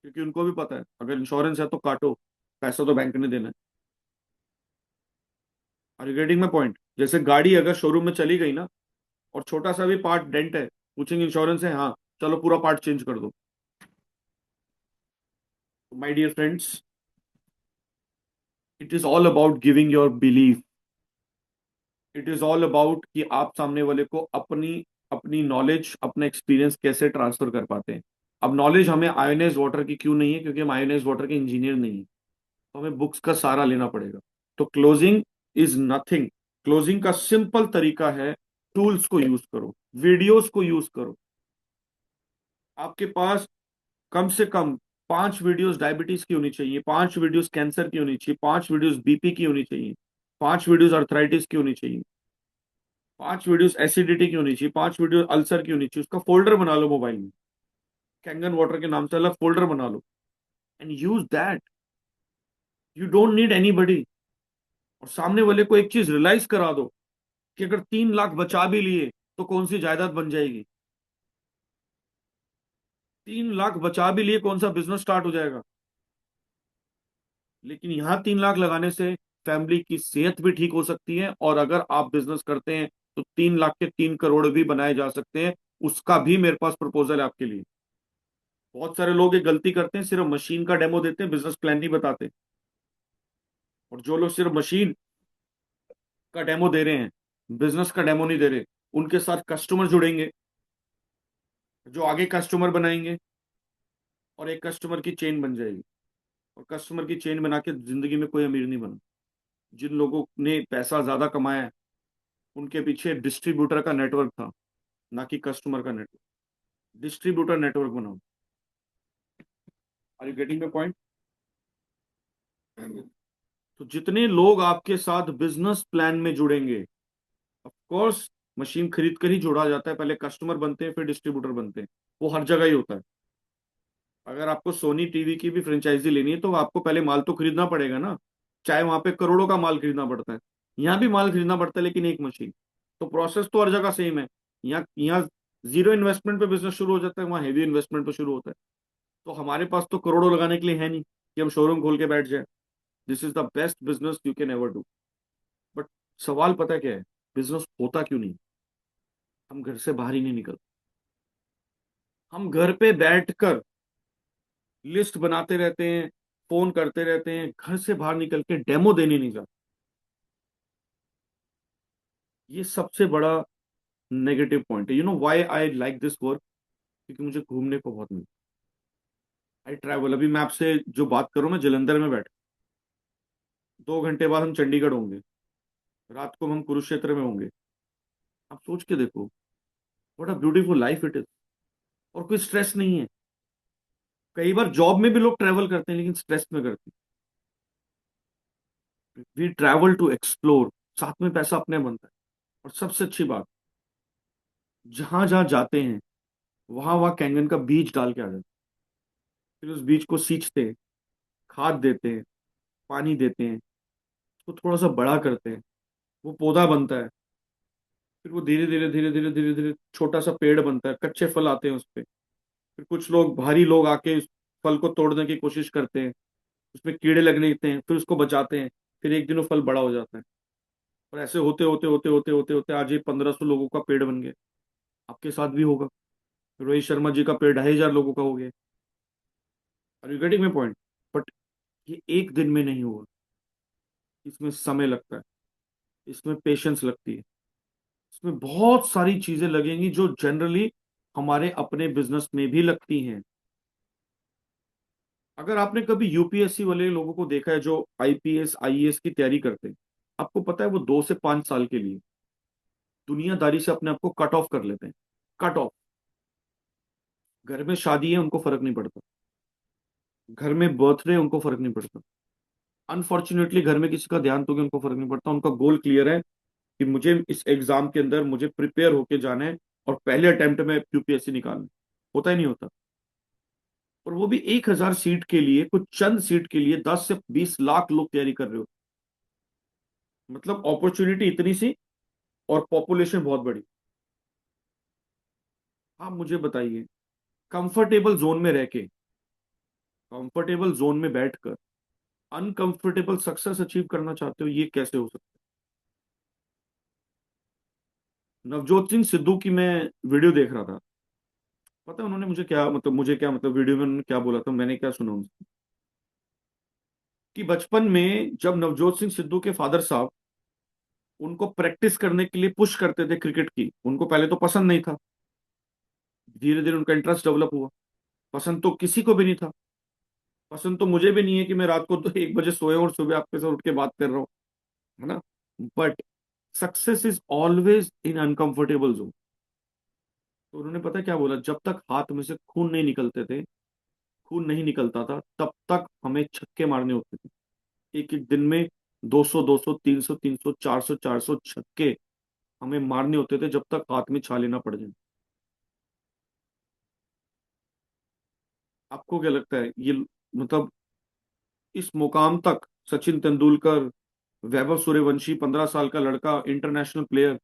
क्योंकि उनको भी पता है अगर इंश्योरेंस है तो काटो, पैसा तो बैंक ने देना है। और गेटिंग में पॉइंट, जैसे गाड़ी अगर शोरूम में चली गई ना, और छोटा सा भी पार्ट डेंट है, पूछेंगे इंश्योरेंस है? हाँ, चलो पूरा पार्ट चेंज कर दो। My dear friends, it is all about giving your belief. It is all about कि आप सामने वाले को अपनी अपनी नॉलेज, अपना एक्सपीरियंस कैसे ट्रांसफर कर पाते हैं। अब नॉलेज हमें आयोनाइज वाटर की क्यों नहीं है? क्योंकि हम आयोनाइज वाटर के इंजीनियर नहीं है, तो हमें बुक्स का सहारा लेना पड़ेगा। तो क्लोजिंग इज नथिंग। क्लोजिंग का सिंपल तरीका है, टूल्स को यूज करो, वीडियोस को यूज करो। आपके पास कम से कम 5 वीडियोस डायबिटीज की होनी चाहिए, 5 वीडियोस कैंसर की होनी चाहिए, 5 वीडियोस बीपी की होनी चाहिए, 5 वीडियोस अर्थराइटिस की होनी चाहिए, 5 वीडियोस एसिडिटी की होनी चाहिए, 5 वीडियो अल्सर की होनी चाहिए। उसका फोल्डर बना लो मोबाइल में, कैंगन वाटर के नाम से अलग फोल्डर बना लो, and use that. You don't need any. और सामने वाले को एक चीज रियलाइज करा दो कि अगर 3 लाख बचा भी लिए तो कौन सी जायदाद बन जाएगी? 3 लाख बचा भी लिए कौन सा बिजनेस स्टार्ट हो जाएगा? लेकिन यहां 3 लाख लगाने से फैमिली की सेहत भी ठीक हो सकती है, और अगर आप बिजनेस करते हैं तो 3 लाख के 3 करोड़ भी बनाए जा सकते हैं। उसका भी मेरे पास प्रपोजल है आपके लिए। बहुत सारे लोग ये गलती करते हैं, सिर्फ मशीन का डेमो देते हैं, बिजनेस प्लान नहीं बताते। और जो लोग सिर्फ मशीन का डेमो दे रहे हैं, बिजनेस का डेमो नहीं दे रहे, उनके साथ कस्टमर जुड़ेंगे जो आगे कस्टमर बनाएंगे, और एक कस्टमर की चेन बन जाएगी। और कस्टमर की चेन बना के जिंदगी में कोई अमीर नहीं बना। जिन लोगों ने पैसा ज्यादा कमाया है, उनके पीछे डिस्ट्रीब्यूटर का नेटवर्क था, ना कि कस्टमर का नेटवर्क। डिस्ट्रीब्यूटर नेटवर्क बनाओ। Are you getting the point? तो जितने लोग आपके साथ बिजनेस प्लान में जुड़ेंगे, ऑफ कोर्स मशीन खरीद कर ही जोड़ा जाता है, पहले कस्टमर बनते हैं फिर डिस्ट्रीब्यूटर बनते हैं। वो हर जगह ही होता है। अगर आपको सोनी टीवी की भी फ्रेंचाइजी लेनी है तो आपको पहले माल तो खरीदना पड़ेगा ना, चाहे वहां पे करोड़ों का माल खरीदना पड़ता है। यहाँ भी माल खरीदना पड़ता है, लेकिन एक मशीन। तो प्रोसेस तो हर जगह सेम है। यहाँ जीरो इन्वेस्टमेंट पे बिजनेस शुरू हो जाता है, वहाँ हेवी इन्वेस्टमेंट पे शुरू होता है। तो हमारे पास तो करोड़ों लगाने के लिए है नहीं कि हम शोरूम खोल के बैठ जाए। This is the best business you can ever do. But सवाल पता है क्या है? बिजनेस होता क्यों नहीं? हम घर से बाहर ही नहीं निकलते। हम घर पे बैठकर लिस्ट बनाते रहते हैं, फोन करते रहते हैं, घर से बाहर निकल के डेमो देने नहीं जाते। ये सबसे बड़ा नेगेटिव पॉइंट है। You know why I like this work? क्योंकि मुझे घूमने को बहुत मिलता है। I travel. अभी मैं आपसे जो बात करूं, मैं जलंधर में बैठ, 2 घंटे बाद हम चंडीगढ़ होंगे, रात को हम कुरुक्षेत्र में होंगे। आप सोच के देखो, what a beautiful life it is. और कोई स्ट्रेस नहीं है। कई बार जॉब में भी लोग ट्रैवल करते हैं, लेकिन स्ट्रेस में करते हैं। वी ट्रैवल टू एक्सप्लोर, साथ में पैसा अपने बनता है। और सबसे अच्छी बात, जहां जहां जाते हैं वहां वहां कैंगन का बीज डाल के आ जाते हैं। फिर उस बीज को सींचते हैं, खाद देते हैं, पानी देते हैं, उसको थोड़ा सा बड़ा करते हैं, वो पौधा बनता है। फिर वो धीरे धीरे धीरे धीरे धीरे धीरे छोटा सा पेड़ बनता है, कच्चे फल आते हैं उस पे। फिर कुछ लोग, भारी लोग आके उस फल को तोड़ने की कोशिश करते हैं, उसमें कीड़े लगने लगते हैं, फिर उसको बचाते हैं। फिर एक दिन वो फल बड़ा हो जाता है। और ऐसे होते होते होते होते होते होते आज ये 1,500 लोगों का पेड़ बन गया। आपके साथ भी होगा। रोहित शर्मा जी का पेड़ 2,500 लोगों का हो गया। Are you getting my point? But ये एक दिन में नहीं होगा। इसमें समय लगता है, इसमें पेशेंस लगती है, इसमें बहुत सारी चीजें लगेंगी जो जनरली हमारे अपने बिजनेस में भी लगती हैं। अगर आपने कभी यूपीएससी वाले लोगों को देखा है जो आईपीएस आईएएस की तैयारी करते हैं, आपको पता है वो 2 से 5 साल के लिए दुनियादारी से अपने आप को कट ऑफ कर लेते हैं। Cut off. घर में शादी है उनको फर्क नहीं पड़ता, घर में बर्थडे उनको फर्क नहीं पड़ता, अनफॉर्चुनेटली घर में किसी का ध्यान तो कि उनको फर्क नहीं पड़ता। उनका गोल क्लियर है कि मुझे इस एग्जाम के अंदर मुझे प्रिपेयर होके जाना है और पहले अटेम्प्ट में यूपीएससी निकालना है। होता ही नहीं होता। और वो भी 1,000 सीट के लिए, कुछ चंद सीट के लिए 10 से 20 लाख लोग तैयारी कर रहे हो। मतलब अपॉर्चुनिटी इतनी सी और पॉपुलेशन बहुत बड़ी। आप मुझे बताइए, कंफर्टेबल जोन में रह के, कंफर्टेबल जोन में बैठकर अनकंफर्टेबल सक्सेस अचीव करना चाहते हो, ये कैसे हो सकता है? नवजोत सिंह सिद्धू की मैं वीडियो देख रहा था। पता है उन्होंने मुझे क्या मतलब, मुझे क्या मतलब, वीडियो में उन्होंने क्या बोला था, मैंने क्या सुना उनसे, कि बचपन में जब नवजोत सिंह सिद्धू के फादर साहब उनको प्रैक्टिस करने के लिए पुश करते थे क्रिकेट की, उनको पहले तो पसंद नहीं था, धीरे धीरे उनका इंटरेस्ट डेवलप हुआ। पसंद तो किसी को भी नहीं था। पसंद तो मुझे भी नहीं है कि मैं रात को तो 1 बजे सोए और सुबह आपके साथ उठ के बात कर रहा हूँ, है ना। But success is always in uncomfortable zone. तो उन्होंने पता है क्या बोला, जब तक हाथ में से खून नहीं निकलते थे, खून नहीं निकलता था, तब तक हमें छक्के मारने होते थे। एक एक दिन में 200 200 300 300 400 400 छक्के हमें मारने होते थे जब तक हाथ में छाले ना पड़ जाए। आपको क्या लगता है ये, मतलब इस मुकाम तक सचिन तेंदुलकर, वैभव सूर्यवंशी, 15 साल का लड़का, इंटरनेशनल प्लेयर,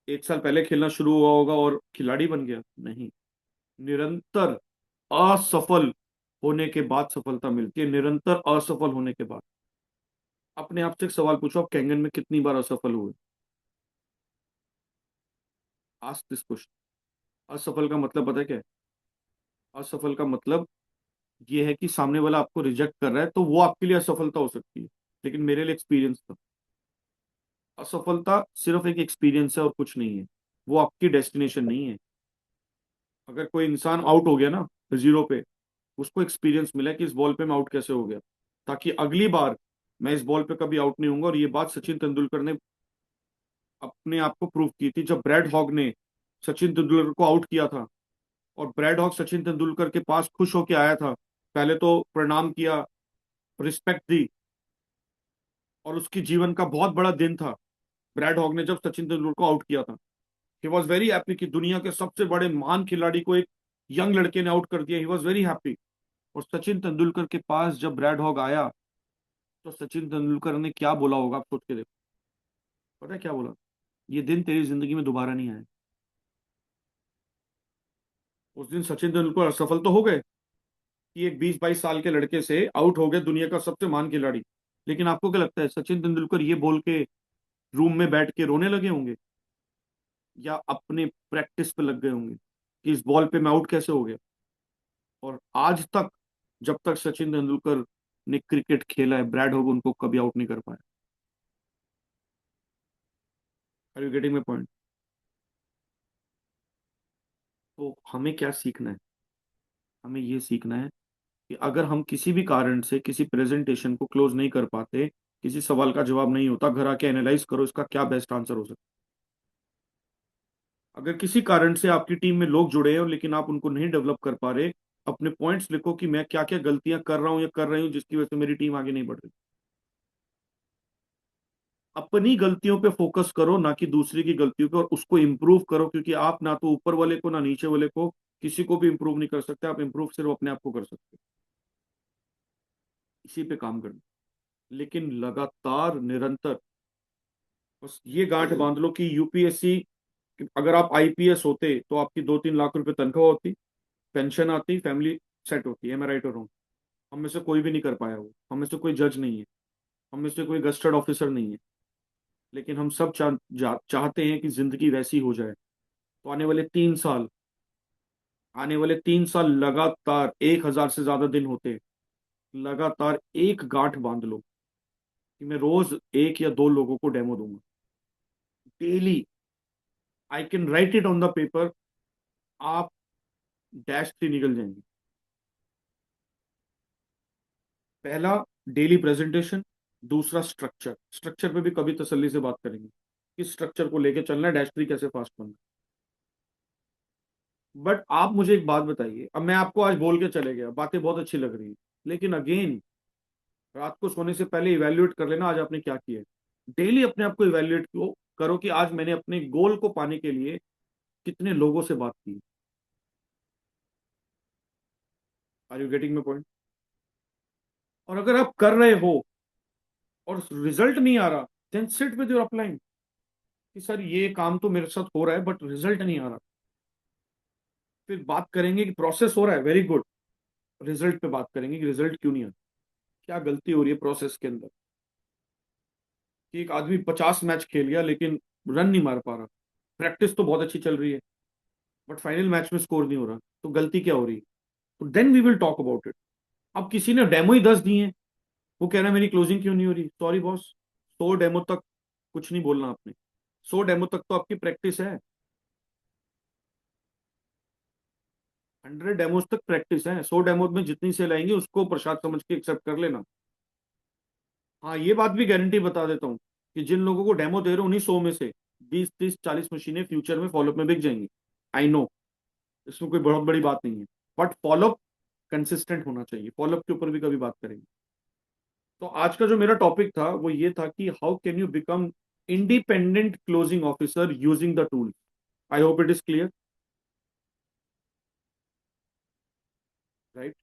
1 साल पहले खेलना शुरू हुआ होगा और खिलाड़ी बन गया? नहीं। निरंतर असफल होने के बाद सफलता मिलती है, निरंतर असफल होने के बाद। अपने आप से एक सवाल पूछो, आप कैंगन में कितनी बार असफल हुए? Ask this question. असफल का मतलब पता है क्या है? असफल का मतलब ये है कि सामने वाला आपको रिजेक्ट कर रहा है, तो वो आपके लिए असफलता हो सकती है, लेकिन मेरे लिए एक्सपीरियंस था। असफलता सिर्फ एक एक्सपीरियंस है और कुछ नहीं है, वो आपकी डेस्टिनेशन नहीं है। अगर कोई इंसान आउट हो गया ना जीरो पे, उसको एक्सपीरियंस मिला कि इस बॉल पे मैं आउट कैसे हो गया, ताकि अगली बार मैं इस बॉल पे कभी आउट नहीं होऊंगा। और ये बात सचिन तेंदुलकर ने अपने आप को प्रूव की थी, जब ब्रैड हॉग ने सचिन तेंदुलकर को आउट किया था और ब्रैड हॉग सचिन तेंदुलकर के पास खुश होके आया था। पहले तो प्रणाम किया, रिस्पेक्ट दी, और उसकी जीवन का बहुत बड़ा दिन था ब्रैड हॉग ने जब सचिन तेंदुलकर को आउट किया था। ही वॉज वेरी हैप्पी कि दुनिया के सबसे बड़े महान खिलाड़ी को एक यंग लड़के ने आउट कर दिया। He was very happy. और सचिन तेंदुलकर के पास जब ब्रैड हॉग आया, तो सचिन तेंदुलकर ने क्या बोला होगा, आप सोच के देखो। पता है क्या बोला? ये दिन तेरी जिंदगी में दोबारा नहीं आए। उस दिन सचिन तेंदुलकर असफल तो हो गए कि एक 20 22 साल के लड़के से आउट हो गए दुनिया का सबसे महान खिलाड़ी। लेकिन आपको क्या लगता है, सचिन तेंदुलकर ये बोल के रूम में बैठ के रोने लगे होंगे, या अपने प्रैक्टिस पे लग गए होंगे कि इस बॉल पे मैं आउट कैसे हो गया? और आज तक, जब तक सचिन तेंदुलकर ने क्रिकेट खेला है, ब्रैड हॉग उनको कभी आउट नहीं कर पाया। Are you getting my point? तो हमें क्या सीखना है? हमें ये सीखना है कि अगर हम किसी भी कारण से किसी प्रेजेंटेशन को क्लोज नहीं कर पाते, किसी सवाल का जवाब नहीं होता, घर आके एनालाइज करो इसका क्या बेस्ट आंसर हो सकता है। अगर किसी कारण से आपकी टीम में लोग जुड़े हैं लेकिन आप उनको नहीं डेवलप कर पा रहे, अपने पॉइंट्स लिखो कि मैं क्या क्या गलतियां कर रहा हूं या कर रही हूं जिसकी वजह से मेरी टीम आगे नहीं बढ़ रही। अपनी गलतियों पे फोकस करो, ना कि दूसरे की गलतियों पे, और उसको इम्प्रूव करो, क्योंकि आप ना तो ऊपर वाले को ना नीचे वाले को, किसी को भी इम्प्रूव नहीं कर सकते। आप इम्प्रूव सिर्फ अपने आप को कर सकते हो। इसी पे काम करना, लेकिन लगातार निरंतर। बस ये गांठ बांध लो कि यूपीएससी, अगर आप आईपीएस होते तो आपकी 2 3 लाख रुपए तनख्वाह होती, पेंशन आती, फैमिली सेट होती। है मैं राइट और रॉन्ग? हम में से कोई भी नहीं कर पाया वो, हम में से कोई जज नहीं है, हम में से कोई गस्टर्ड ऑफिसर नहीं है। लेकिन हम सब चाहते हैं कि जिंदगी वैसी हो जाए। तो आने वाले 3 साल लगातार 1,000 से ज्यादा दिन होते, लगातार एक गांठ बांध लो कि मैं रोज 1 या 2 लोगों को डेमो दूंगा, daily. I can write it on the paper. आप डैश 3 निकल जाएंगे। पहला, डेली प्रेजेंटेशन। दूसरा, स्ट्रक्चर। स्ट्रक्चर पे भी कभी तसल्ली से बात करेंगे, किस स्ट्रक्चर को लेके चलना है, डैश ट्री कैसे फास्ट करना है। बट आप मुझे एक बात बताइए, अब मैं आपको आज बोल के चले गया, बातें बहुत अच्छी लग रही है, लेकिन अगेन रात को सोने से पहले इवेल्युएट कर लेना आज आपने क्या किया है। डेली अपने आप को इवेल्युएट करो कि आज मैंने अपने गोल को पाने के लिए कितने लोगों से बात की। Are you getting my point? और अगर आप कर रहे हो और रिजल्ट नहीं आ रहा, then sit with your upline कि सर ये काम तो मेरे साथ हो रहा है बट रिजल्ट नहीं आ रहा। फिर बात करेंगे कि प्रोसेस हो रहा है, वेरी गुड। रिजल्ट पे बात करेंगे कि रिजल्ट क्यों नहीं आ रहा, क्या गलती हो रही है प्रोसेस के अंदर। कि एक आदमी 50 मैच खेल गया लेकिन रन नहीं मार पा रहा, प्रैक्टिस तो बहुत अच्छी चल रही है बट फाइनल मैच में स्कोर नहीं हो रहा, तो गलती क्या हो रही है। तो then we will talk about it. अब किसी ने डेमो ही 10 दिए हैं, वो कह रहा है मेरी क्लोजिंग क्यों नहीं हो रही। सॉरी बॉस, 100 डेमो तक कुछ नहीं बोलना आपने। 100 डेमो तक तो आपकी प्रैक्टिस है। 100 डेमोज तक प्रैक्टिस है। 100 डेमो में जितनी सेल आएंगी उसको प्रसाद समझ के एक्सेप्ट कर लेना। हाँ, ये बात भी गारंटी बता देता हूँ कि जिन लोगों को डेमो दे रहे हो उन्हीं 100 में से 20, 30, 40 मशीनें फ्यूचर में फॉलोअप में बिक जाएंगी। आई नो, इसमें कोई बहुत बड़ी बात नहीं है। बट फॉलोअप कंसिस्टेंट होना चाहिए, फॉलोअप के ऊपर भी कभी बात करेंगे। तो आज का जो मेरा टॉपिक था वो ये था कि how can you become independent closing officer using the tool. I hope it is clear, right?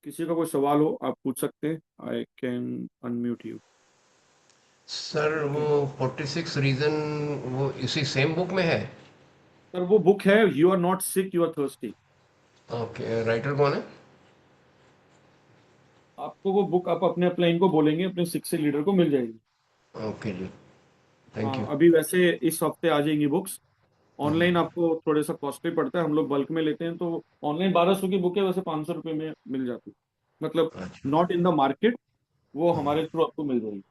किसी का कोई सवाल हो आप पूछ सकते हैं, I can unmute you. Sir वो ओके। 46 रीज़न वो इसी सेम बुक में है? सर वो बुक है, you are not sick you are thirsty. Okay, writer कौन है? आपको वो बुक आप अपने अपलाइन को बोलेंगे, अपने सिक्स लीडर को मिल जाएगी। ओके जी, थैंक हाँ, यू। अभी वैसे इस हफ्ते आ जाएंगी बुक्स। ऑनलाइन आपको थोड़े सा कॉस्टली पड़ता है, हम लोग बल्क में लेते हैं, तो ऑनलाइन 1200 की बुक है, वैसे 500 रुपये में मिल जाती है, मतलब अच्छा, नॉट इन द मार्केट। वो हमारे थ्रू आपको मिल जाएगी।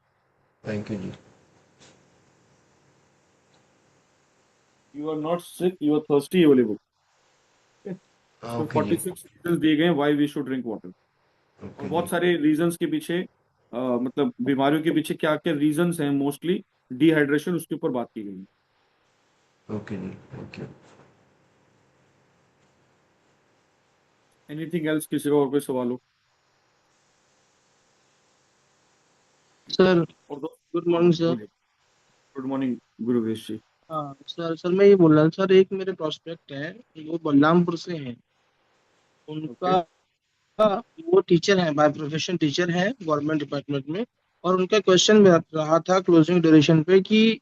Thank you ji. You are not sick you are thirsty, ये वाली बुक। इसमें ओके जी। 46 रीजन दिए गए हैं why we should drink water. और ओके जी। बहुत सारे रीजंस के पीछे, मतलब बीमारियों के पीछे क्या क्या रीजंस हैं, मोस्टली डिहाइड्रेशन, उसके ऊपर बात की गई है। Okay ji, thank you. Anything else, किसी का और कोई सवाल हो? सर, और दोस्त, गुड हाँ मॉर्निंग सर। बोलिए। गुड मॉर्निंग गुरुवेश जी। हाँ सर, मैं ये बोल रहा था सर, एक मेरे प्रोस्पेक्ट है, वो बलरामपुर से हैं। ओके। उनका, वो टीचर है, बाय प्रोफेशन टीचर है गवर्नमेंट डिपार्टमेंट में। और उनका क्वेश्चन में रहा था क्लोजिंग ड्यूरेशन पे कि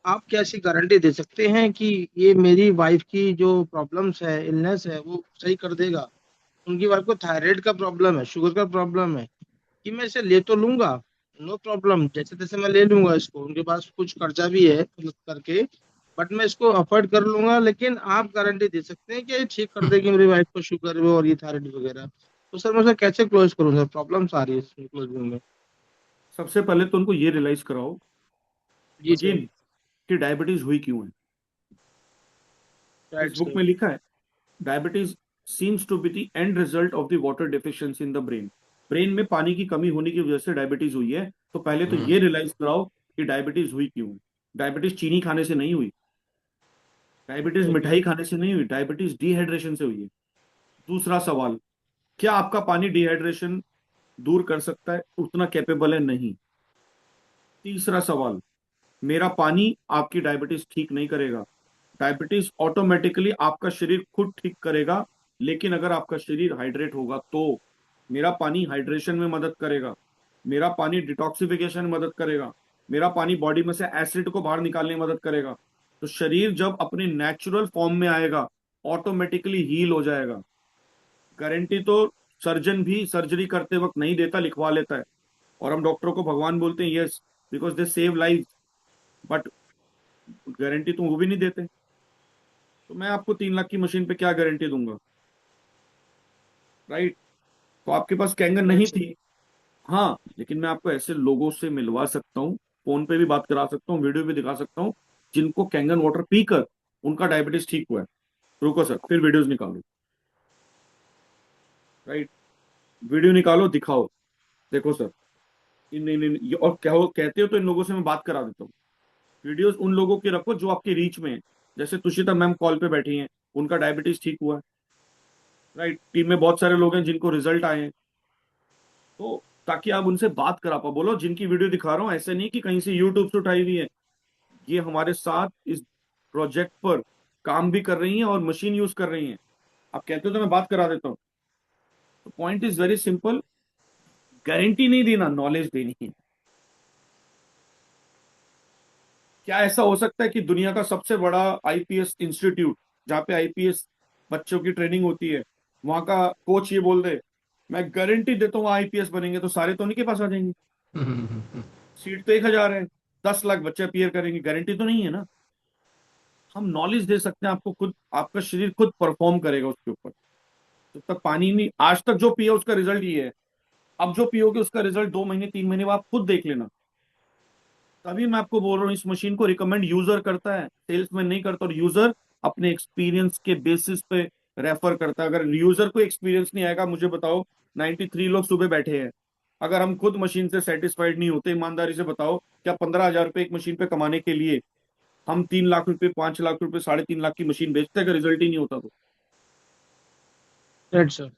आप क्या ऐसी गारंटी दे सकते हैं कि ये मेरी वाइफ की जो प्रॉब्लम्स है, इलनेस है, वो सही कर देगा। उनकी वाइफ को थायराइड का प्रॉब्लम है, शुगर का प्रॉब्लम है, कि मैं इसे ले तो लूंगा, नो प्रॉब्लम, जैसे तैसे मैं ले लूंगा इसको, उनके पास कुछ कर्जा भी है मतलब करके, बट मैं इसको अफोर्ड कर लूंगा। लेकिन आप गारंटी दे सकते हैं कि ये ठीक कर देगी मेरी वाइफ को शुगर में और ये थायराइड वगैरह। तो सर मैं उसे कैसे क्लोज करूँ सर, प्रॉब्लम्स आ रही है इसमें क्लोजिंग में। सबसे पहले तो उनको ये रियलाइज कराओ जी सर। अगेन कि डायबिटीज हुई क्यों है। इस राइट बुक सर। में लिखा है, diabetes seems to be the end result of the water deficiency in the brain. Brain में पानी की कमी होने की वजह से डायबिटीज हुई है। तो पहले तो ये रियलाइज कराओ कि डायबिटीज हुई क्यों है। डायबिटीज चीनी खाने से नहीं हुई, डायबिटीज ओके। मिठाई खाने से नहीं हुई, डायबिटीज डिहाइड्रेशन से हुई है। दूसरा सवाल, क्या आपका पानी डिहाइड्रेशन दूर कर सकता है? उतना कैपेबल है? नहीं। तीसरा सवाल, मेरा पानी आपकी डायबिटीज ठीक नहीं करेगा। डायबिटीज ऑटोमेटिकली आपका शरीर खुद ठीक करेगा, लेकिन अगर आपका शरीर हाइड्रेट होगा तो। मेरा पानी हाइड्रेशन में मदद करेगा, मेरा पानी डिटॉक्सिफिकेशन में मदद करेगा, मेरा पानी बॉडी में से एसिड को बाहर निकालने में मदद करेगा। तो शरीर जब अपने नेचुरल फॉर्म में आएगा, ऑटोमेटिकली हील हो जाएगा। गारंटी तो सर्जन भी सर्जरी करते वक्त नहीं देता, लिखवा लेता है। और हम डॉक्टरों को भगवान बोलते हैं, yes, because they save life. But guarantee तो वो भी नहीं देते। तो मैं आपको 3 लाख की मशीन पे क्या गारंटी दूंगा, राइट? तो आपके पास कैंगन राइट नहीं सर। थी, हाँ, लेकिन मैं आपको ऐसे लोगों से मिलवा सकता हूँ, फोन पे भी बात करा सकता हूँ, वीडियो भी दिखा सकता हूँ, जिनको कैंगन वाटर पीकर उनका डायबिटीज ठीक हुआ है। रुको सर, फिर वीडियोस निकालो, राइट? वीडियो निकालो, दिखाओ। देखो सर, और कहते हो तो इन लोगों से मैं बात करा देता हूँ। वीडियोस उन लोगों की रखो जो आपके रीच में है। जैसे तुषिता मैम कॉल पे बैठी हैं, उनका डायबिटीज ठीक हुआ है, राइट। टीम में बहुत सारे लोग हैं जिनको रिजल्ट आए हैं। तो ताकि आप उनसे बात करा पाओ, बोलो जिनकी वीडियो दिखा रहा हूँ ऐसे नहीं कि कहीं से यूट्यूब से उठाई हुई है, ये हमारे साथ इस प्रोजेक्ट पर काम भी कर रही हैं और मशीन यूज कर रही हैं। आप कहते हो तो मैं बात करा देता हूँ। तो point is very simple, guarantee नहीं देना, नॉलेज देनी है। क्या ऐसा हो सकता है कि दुनिया का सबसे बड़ा आईपीएस इंस्टीट्यूट, जहां पे आईपीएस बच्चों की ट्रेनिंग होती है, वहां का कोच ये बोल दे मैं गारंटी देता हूँ आईपीएस बनेंगे, तो सारे तो उन्हीं के पास आ जाएंगे। सीट तो 1,000 है, 10 लाख बच्चे अपीयर करेंगे, गारंटी तो नहीं है ना। हम नॉलेज दे सकते हैं आपको, खुद आपका शरीर खुद परफॉर्म करेगा उसके ऊपर। जब तक पानी नहीं, आज तक जो पिया उसका रिजल्ट ये है, अब जो पियोगे उसका रिजल्ट 2 महीने 3 महीने बाद आप खुद देख लेना। तभी मैं आपको बोल रहा हूँ, इस मशीन को रिकमेंड यूजर करता है, सेल्समैन नहीं करता। और यूजर अपने एक्सपीरियंस के बेसिस पे रेफर करता है। अगर यूजर को एक्सपीरियंस नहीं आएगा, मुझे बताओ, 93 लोग सुबह बैठे हैं, अगर हम खुद मशीन से सेटिस्फाइड नहीं होते, ईमानदारी से बताओ, क्या 15,000 रुपए एक मशीन पे कमाने के लिए हम 3 लाख रुपए, 5 लाख रुपए, 3.5 लाख की मशीन बेचते हैं, अगर रिजल्ट ही नहीं होता तो? Right sir.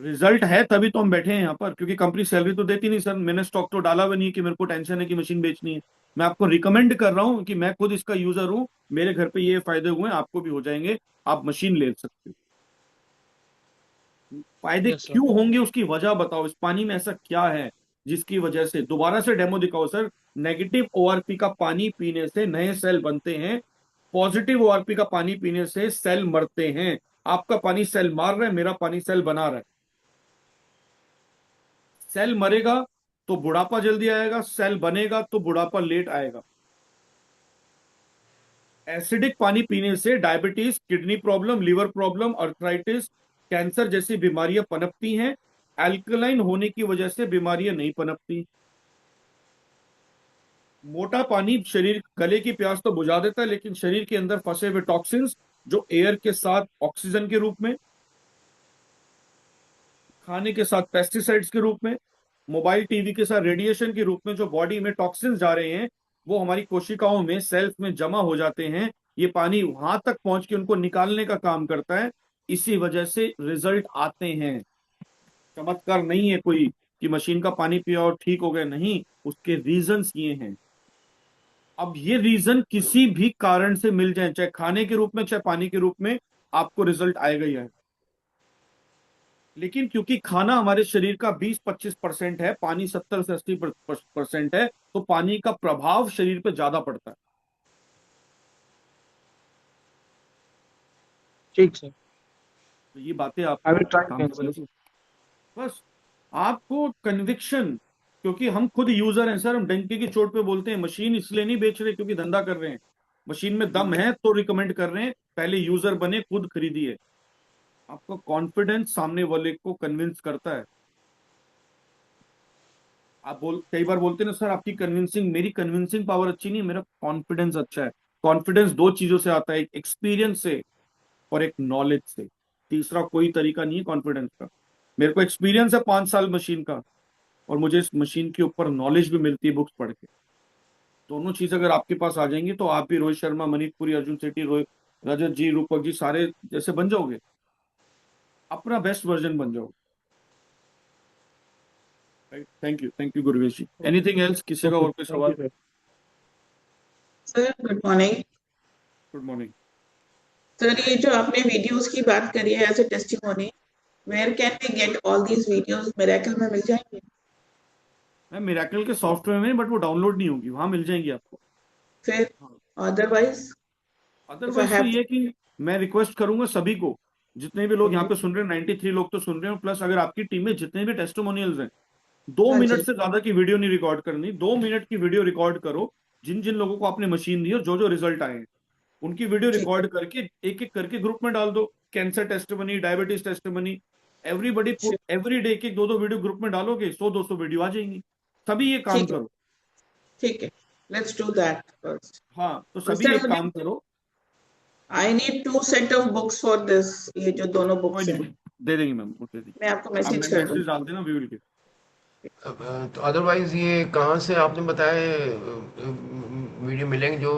रिजल्ट है तभी तो हम बैठे हैं यहाँ पर, क्योंकि कंपनी सैलरी तो देती नहीं सर। मैंने स्टॉक तो डाला भी नहीं कि मेरे को टेंशन है कि मशीन बेचनी है। मैं आपको रिकमेंड कर रहा हूँ कि मैं खुद इसका यूजर हूँ, मेरे घर पे ये फायदे हुए हैं, आपको भी हो जाएंगे, आप मशीन ले सकते हो। फायदे यस सर। क्यों होंगे उसकी वजह बताओ, इस पानी में ऐसा क्या है जिसकी वजह से? दोबारा से डेमो दिखाओ सर। नेगेटिव ओआरपी का पानी पीने से नए सेल बनते हैं, पॉजिटिव ओआरपी का पानी पीने से सेल मरते हैं। आपका पानी सेल मार रहा है, मेरा पानी सेल बना रहा है। सेल मरेगा तो बुढ़ापा जल्दी आएगा, सेल बनेगा तो बुढ़ापा लेट आएगा। एसिडिक पानी पीने से diabetes, kidney problem, liver problem, arthritis, cancer जैसी बीमारियां पनपती हैं। अल्कलाइन होने की वजह से बीमारियां नहीं पनपती। मोटा पानी शरीर, गले की प्यास तो बुझा देता है, लेकिन शरीर के अंदर फंसे हुए टॉक्सिन्स, जो एयर के साथ ऑक्सीजन के रूप में, खाने के साथ पेस्टिसाइड्स के रूप में, मोबाइल टीवी के साथ रेडिएशन के रूप में जो बॉडी में टॉक्सिन्स जा रहे हैं, वो हमारी कोशिकाओं में, सेल्स में जमा हो जाते हैं। ये पानी वहां तक पहुंच के उनको निकालने का काम करता है। इसी वजह से रिजल्ट आते हैं। चमत्कार नहीं है कोई कि मशीन का पानी पिया और ठीक हो गए, नहीं, उसके रीजंस ये हैं। अब ये रीजन किसी भी कारण से मिल जाए, चाहे खाने के रूप में चाहे पानी के रूप में, आपको रिजल्ट आएगा ही आएगा। लेकिन क्योंकि खाना हमारे शरीर का 20-25% है, पानी 70 से 80% है, तो पानी का प्रभाव शरीर पे ज्यादा पड़ता है। ठीक सर। तो ये बातें आई आपको विल काम ट्राई से सर। पहले से, बस आपको कन्विक्शन, क्योंकि हम खुद यूजर हैं सर, हम डंके की चोट पे बोलते हैं, मशीन इसलिए नहीं बेच रहे क्योंकि धंधा कर रहे हैं। मशीन में दम है तो रिकमेंड कर रहे हैं, पहले यूजर बने, खुद खरीदिए। आपका कॉन्फिडेंस सामने वाले को कन्विंस करता है। आप कई बार बोलते हैं ना सर आपकी कन्विंसिंग, मेरी कन्विंसिंग पावर अच्छी नहीं है, मेरा कॉन्फिडेंस अच्छा है। कॉन्फिडेंस दो चीजों से आता है, एक एक्सपीरियंस से और एक नॉलेज से। तीसरा कोई तरीका नहीं है कॉन्फिडेंस का। मेरे को एक्सपीरियंस है 5 साल मशीन का, और मुझे इस मशीन के ऊपर नॉलेज भी मिलती है बुक्स पढ़ के। दोनों चीज अगर आपके पास आ जाएंगी तो आप भी रोहित शर्मा, मनीष पुरी, अर्जुन सेठी, रोहित, रजत जी, रूपक जी, सारे जैसे बन जाओगे, अपना बेस्ट वर्जन बन जाओगे। Thank you Gurvesh ji. Anything else, किसी का ओके, और कोई थैंक यू सवाल? Sir. Sir good morning. Good morning. Sir ये जो आपने वीडियोस की बात करी है as a testimony, where can we get all these videos? Miracle में मिल जाएंगे? मैम मिराकल के सॉफ्टवेयर में, बट वो डाउनलोड नहीं होगी, वहां मिल जाएंगी आपको। फिर हाँ। अदरवाइज इफ आई अदरवाइज तो हैव ये कि मैं रिक्वेस्ट करूंगा सभी को, जितने भी लोग यहाँ टू। पे सुन रहे हैं, 93 लोग तो सुन रहे हैं, प्लस अगर आपकी टीम में जितने भी टेस्टिमोनियल्स हैं, दो हाँ मिनट जी। से ज्यादा की वीडियो नहीं रिकॉर्ड करनी, 2 मिनट की वीडियो रिकॉर्ड करो। जिन जिन लोगों को आपने मशीन दी और जो जो रिजल्ट आए हैं, उनकी वीडियो ठीक है। रिकॉर्ड करके एक एक करके ग्रुप में डाल दो। Cancer testimony, diabetes testimony, everybody put, sure, every day एक एक दो दो वीडियो ग्रुप में डालोगे, 100-200 वीडियो आ जाएंगी। सभी ये काम ठीक है। करो। ठीक है। Let's do that first. हाँ, तो सभी सर एक मुझे, काम करो। I need 2 set of books for this, ये जो दोनों कोई बुक्स हैं, नहीं, दे देंगे मैम, वो दे देंगे। मैं आपको आप मैसेज कर मैसेज दूंगी। डाल देना, वी विल गिव। तो अदरवाइज ये कहाँ से आपने बताया वीडियो मिलेंगे जो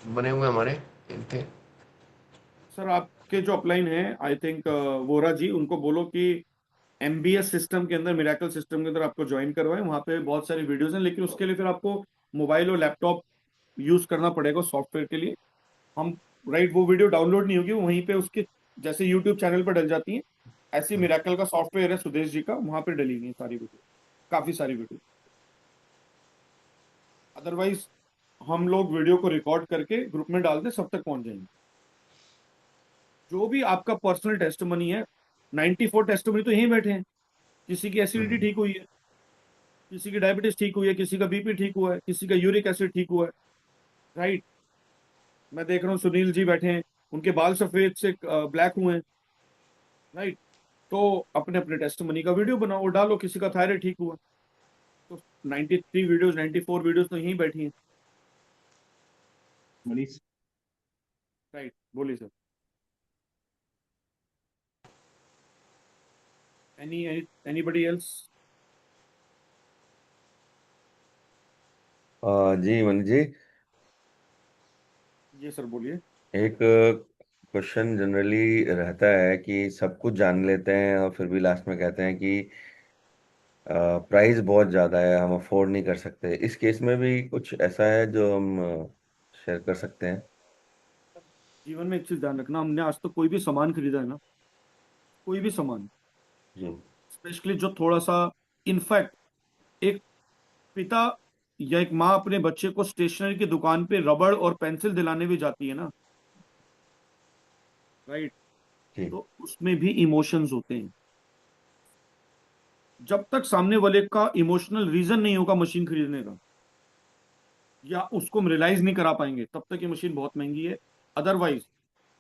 बने हुए हमारे थे? सर आपके जो अपलाइन है, आई थिंक वोरा जी, उनको बोलो कि एमबीएस सिस्टम के अंदर, मिराकल सिस्टम के अंदर आपको ज्वाइन करवाएं। वहां पे बहुत सारी वीडियोस हैं, लेकिन उसके लिए फिर आपको मोबाइल और लैपटॉप यूज करना पड़ेगा सॉफ्टवेयर के लिए। हम राइट, वो वीडियो डाउनलोड नहीं होगी, वो वहीं पे उसके जैसे यूट्यूब चैनल पर डल जाती है, ऐसी मिराकल का सॉफ्टवेयर है सुदेश जी का, वहां पे डली हुई है सारी वीडियो, काफी सारी वीडियो। अदरवाइज हम लोग वीडियो को रिकॉर्ड करके ग्रुप में डाल दें, सब तक पहुंच जाएंगे। जो भी आपका पर्सनल टेस्टमनी है, 94 टेस्टमनी तो यहीं बैठे हैं। किसी की एसिडिटी ठीक हुई है, किसी की डायबिटीज ठीक हुई है, किसी का बीपी ठीक हुआ है, किसी का यूरिक एसिड ठीक हुआ है। राइट, मैं देख रहा हूँ सुनील जी बैठे हैं, उनके बाल सफेद से ब्लैक हुए हैं। राइट, तो अपने अपने टेस्टमनी का वीडियो बनाओ और डालो, किसी का थायराइड ठीक हुआ। तो 93 वीडियोस, 94 वीडियोस तो यहीं बैठी हैं। मनीष। राइट, बोलिए सर। Anybody else? जी मनीष जी, जी सर, बोलिए। एक क्वेश्चन जनरली रहता है कि सब कुछ जान लेते हैं और फिर भी लास्ट में कहते हैं कि प्राइस बहुत ज़्यादा है, हम अफोर्ड नहीं कर सकते। इस केस में भी कुछ ऐसा है जो हम शेयर कर सकते हैं? जीवन में एक चीज ध्यान रखना, हमने आज तक कोई भी सामान खरीदा है ना, कोई भी सामान, जी। स्पेशली जो थोड़ा सा, इनफैक्ट एक पिता या एक माँ अपने बच्चे को स्टेशनरी की दुकान पे रबड़ और पेंसिल दिलाने भी जाती है ना, राइट, जी। तो उसमें भी इमोशंस होते हैं। जब तक सामने वाले का इमोशनल रीजन नहीं होगा मशीन खरीदने का, या उसको हम रियलाइज नहीं करा पाएंगे, तब तक ये मशीन बहुत महंगी है। अदरवाइज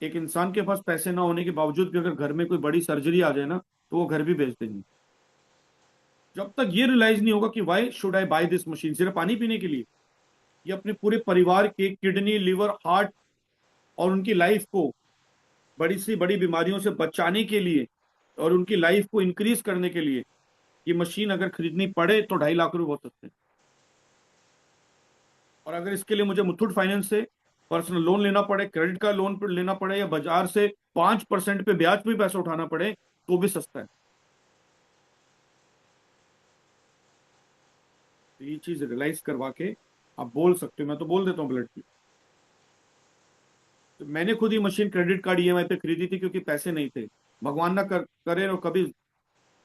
एक इंसान के पास पैसे ना होने के बावजूद भी अगर घर में कोई बड़ी सर्जरी आ जाए ना, तो वो घर भी बेच देंगे। जब तक ये रियलाइज नहीं होगा कि why should I buy this machine, सिर्फ पानी पीने के लिए, ये अपने पूरे परिवार के किडनी, लिवर, हार्ट और उनकी लाइफ को बड़ी सी बड़ी बीमारियों से बचाने के लिए और उनकी लाइफ को इंक्रीज करने के लिए, ये मशीन अगर खरीदनी पड़े तो 2.5 लाख रुपए बहुत सस्ते हैं। और अगर इसके लिए मुझे मुथूट फाइनेंस से पर्सनल लोन लेना पड़े, क्रेडिट का लोन लेना पड़े, या बाजार से 5% पे ब्याज पे पैसा उठाना पड़े, तो भी सस्ता है। तो ये चीज रियलाइज करवा के आप बोल सकते हो। मैं तो बोल देता हूँ ब्लड की। तो मैंने खुद ही मशीन क्रेडिट कार्ड ईएमआई पे खरीदी थी, क्योंकि पैसे नहीं थे। भगवान ना करे, और कभी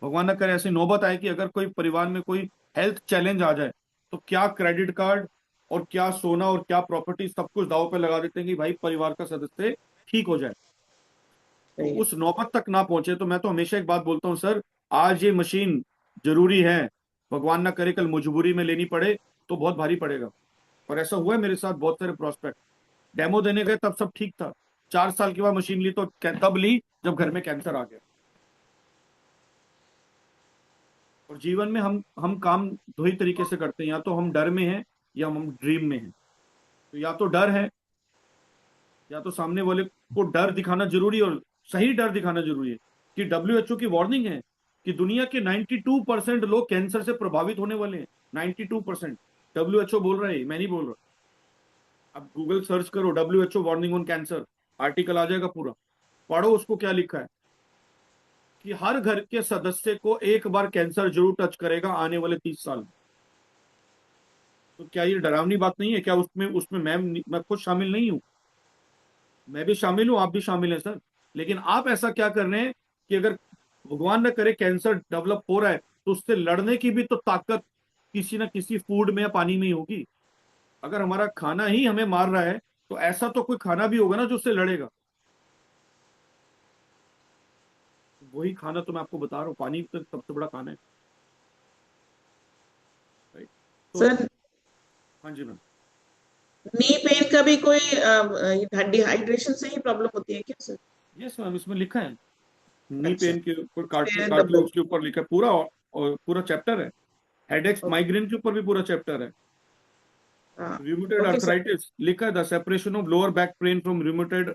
भगवान ना करे ऐसी नौबत आए कि अगर कोई परिवार में कोई हेल्थ चैलेंज आ जाए, तो क्या क्रेडिट कार्ड और क्या सोना और क्या प्रॉपर्टी, सब कुछ दांव पे लगा देते हैं कि भाई परिवार का सदस्य ठीक हो जाए। तो सही है। उस नौबत तक ना पहुंचे, तो मैं तो हमेशा एक बात बोलता हूँ सर, आज ये मशीन जरूरी है, भगवान ना करे कल मजबूरी में लेनी पड़े तो बहुत भारी पड़ेगा। और ऐसा हुआ है मेरे साथ, बहुत सारे प्रोस्पेक्ट डेमो देने गए तब सब ठीक था, 4 साल के बाद मशीन ली तो तब ली जब घर में कैंसर आ गया। और जीवन में हम काम दो ही तरीके से करते हैं, या तो हम डर में हैं या हम ड्रीम में हैं। तो या तो डर है, या तो सामने वाले को डर दिखाना जरूरी है, और सही डर दिखाना जरूरी है। कि डब्ल्यूएचओ की वार्निंग है कि दुनिया के 92% लोग कैंसर से प्रभावित होने वाले हैं। 92%, डब्ल्यूएचओ बोल रहा है, मैं नहीं बोल रहा। अब गूगल सर्च करो WHO warning on cancer, article आ जाएगा पूरा, पढ़ो उसको क्या लिखा है। कि हर घर के सदस्य को एक बार कैंसर जरूर टच करेगा आने वाले 30 साल में। तो क्या ये डरावनी बात नहीं है? क्या उसमें उसमें मैं खुद शामिल नहीं हूं? मैं भी शामिल हूं, आप भी शामिल हैं सर। लेकिन आप ऐसा क्या कर रहे हैं कि अगर भगवान न करे कैंसर डेवलप हो रहा है, तो उससे लड़ने की भी तो ताकत किसी ना किसी फूड में या पानी में ही होगी। अगर हमारा खाना ही हमें मार रहा है, तो ऐसा तो कोई खाना भी होगा ना जो उससे लड़ेगा। वही खाना तो मैं आपको बता रहा हूँ, पानी तो सबसे बड़ा खाना है। राइट, तो सर, हाँ जी मैम। नी पेन का भी कोई डिहाइड्रेशन से ही प्रॉब्लम होती है क्या सर? यस मैम, इसमें लिखा है, नी अच्छा, पेन के ऊपर, फेयर एंड लवली। कार्टिलेज के ऊपर लिखा है पूरा, और पूरा चैप्टर है। Headaches, okay. माइग्रेन के ऊपर भी पूरा चैप्टर है। हाँ। Rheumatoid okay sir. अर्थराइटिस लिखा है, the separation of lower back pain from rheumatoid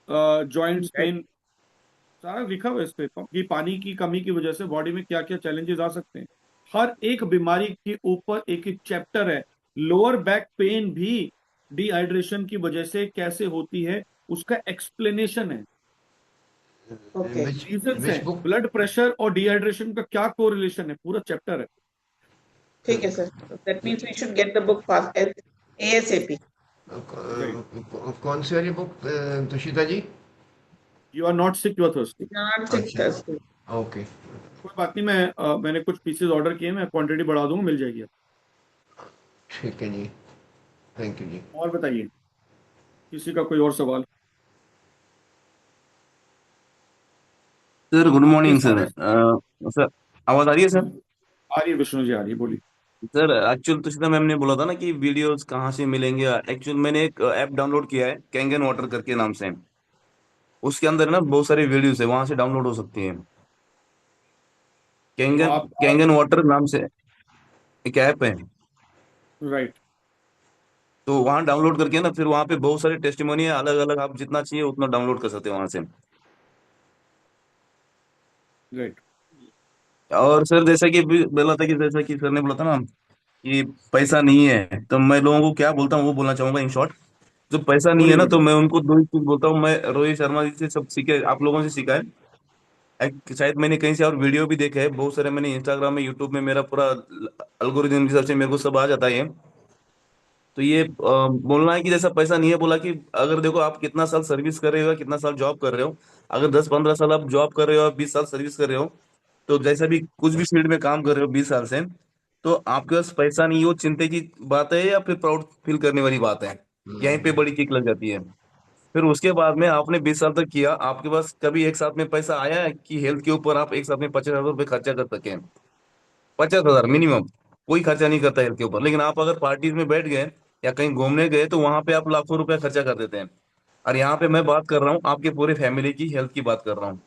joints pain, सारा लिखा हुआ है इस पे कि पानी की कमी की वजह से बॉडी में क्या क्या चैलेंजेस आ सकते हैं। हर एक बीमारी के ऊपर एक एक चैप्टर है। लोअर बैक पेन भी डिहाइड्रेशन की वजह से कैसे होती है, उसका एक्सप्लेनेशन है, ओके, विच रीजंस विच हैं। बुक? ब्लड प्रेशर और डिहाइड्रेशन का क्या कोरिलेशन है, पूरा चैप्टर है। ठीक है sir, that means we should get the book fast ASAP. Right. कौन सी वाली बुक, Tushita ji? You are not sick, you are thirsty. Not sick अच्छा, थर्सडे। ओके। कोई बात नहीं, मैंने कुछ पीसेज ऑर्डर किए, मैं क्वांटिटी बढ़ा दूंगा, मिल जाएगी। ठीक है जी, थैंक यू जी। और बताइए, किसी का कोई और सवाल? सर गुड आपके मॉर्निंग सर। सारे सर आवाज आ रही है सर? आ रही है, विष्णु जी आ रही है, बोलिए। सर एक्चुअल तो सीधा मैम ने बोला था ना कि वीडियोस कहाँ से मिलेंगे। एक्चुअल मैंने एक ऐप डाउनलोड किया है कैंगन वाटर करके नाम से। उसके अंदर ना बहुत सारी वीडियोस है, वहां से डाउनलोड हो सकती है। तो कैंगन आप कैंगन वाटर नाम से एक ऐप है। राइट। तो वहां डाउनलोड करके ना फिर वहां पे बहुत सारे टेस्टिमोनी है, अलग अलग आप जितना चाहिए उतना डाउनलोड कर सकते हैं वहां से। राइट। और सर जैसा कि बोला था कि जैसा कि सर ने बोला था ना कि पैसा नहीं है, तो मैं लोगों को क्या बोलता हूँ वो बोलना चाहूंगा इन शॉर्ट। जो पैसा नहीं है बोलिए ना, तो बेटा। मैं उनको दो ही चीज बोलता हूँ। मैं रोहित शर्मा जी से सब सीखे, आप लोगों से सीखा है। शायद मैंने कहीं से और वीडियो भी देखे है बहुत सारे, मैंने इंस्टाग्राम में यूट्यूब में मेरा पूरा अल्गोरिदम के हिसाब से मेरे को सब आ जाता है ये। तो ये बोलना है कि जैसा पैसा नहीं है, बोला कि अगर देखो आप कितना साल सर्विस कर रहे हो या कितना साल जॉब कर रहे हो। अगर 10-15 साल आप जॉब कर रहे हो और 20 साल सर्विस कर रहे हो, तो जैसा भी कुछ भी फील्ड में काम कर रहे हो 20 साल से, तो आपके पास पैसा नहीं है वो चिंता की बात है या फिर प्राउड फील करने वाली बात है? यहीं पे बड़ी किक लग जाती है। फिर उसके बाद में आपने 20 साल तक किया, आपके पास कभी एक साथ में पैसा आया है कि हेल्थ के ऊपर आप एक साथ में 50,000 रुपये खर्चा कर सके? 50,000 मिनिमम। कोई खर्चा नहीं करता हेल्थ के ऊपर, लेकिन आप अगर पार्टीज में बैठ गए या कहीं घूमने गए तो वहां पे आप लाखों रुपया खर्चा कर देते हैं। और यहाँ पे मैं बात कर रहा हूँ आपके पूरे फैमिली की हेल्थ की बात कर रहा हूँ।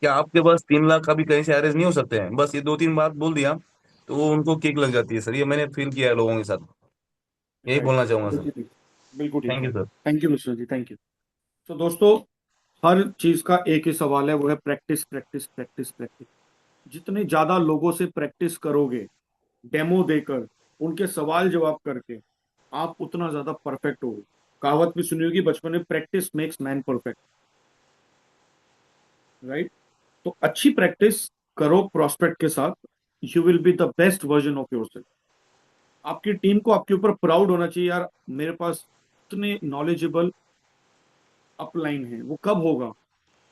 क्या आपके पास 3 लाख अभी कहीं से अरेंज नहीं हो सकते हैं? बस ये दो तीन बात बोल दिया तो वो उनको किक लग जाती है सर, ये मैंने फील किया है लोगों के साथ। यही राइट। बोलना चाहूंगा सर। बिल्कुल ठीक। बिल्कुल ठीक थैंक है। You sir. Thank you Vishnu ji, thank you. तो दोस्तों, हर चीज का एक ही सवाल है, वो है प्रैक्टिस प्रैक्टिस प्रैक्टिस प्रैक्टिस। जितने ज्यादा लोगों से प्रैक्टिस करोगे, डेमो देकर, उनके सवाल जवाब करके, आप उतना ज्यादा परफेक्ट होगे। कहावत भी सुनी होगी बचपन में, practice makes man perfect. Right. तो अच्छी प्रैक्टिस करो प्रोस्पेक्ट के साथ, you will be the best version of your self. आपकी टीम को आपके ऊपर प्राउड होना चाहिए, यार मेरे पास इतने नॉलेजेबल अपलाइन है। वो कब होगा?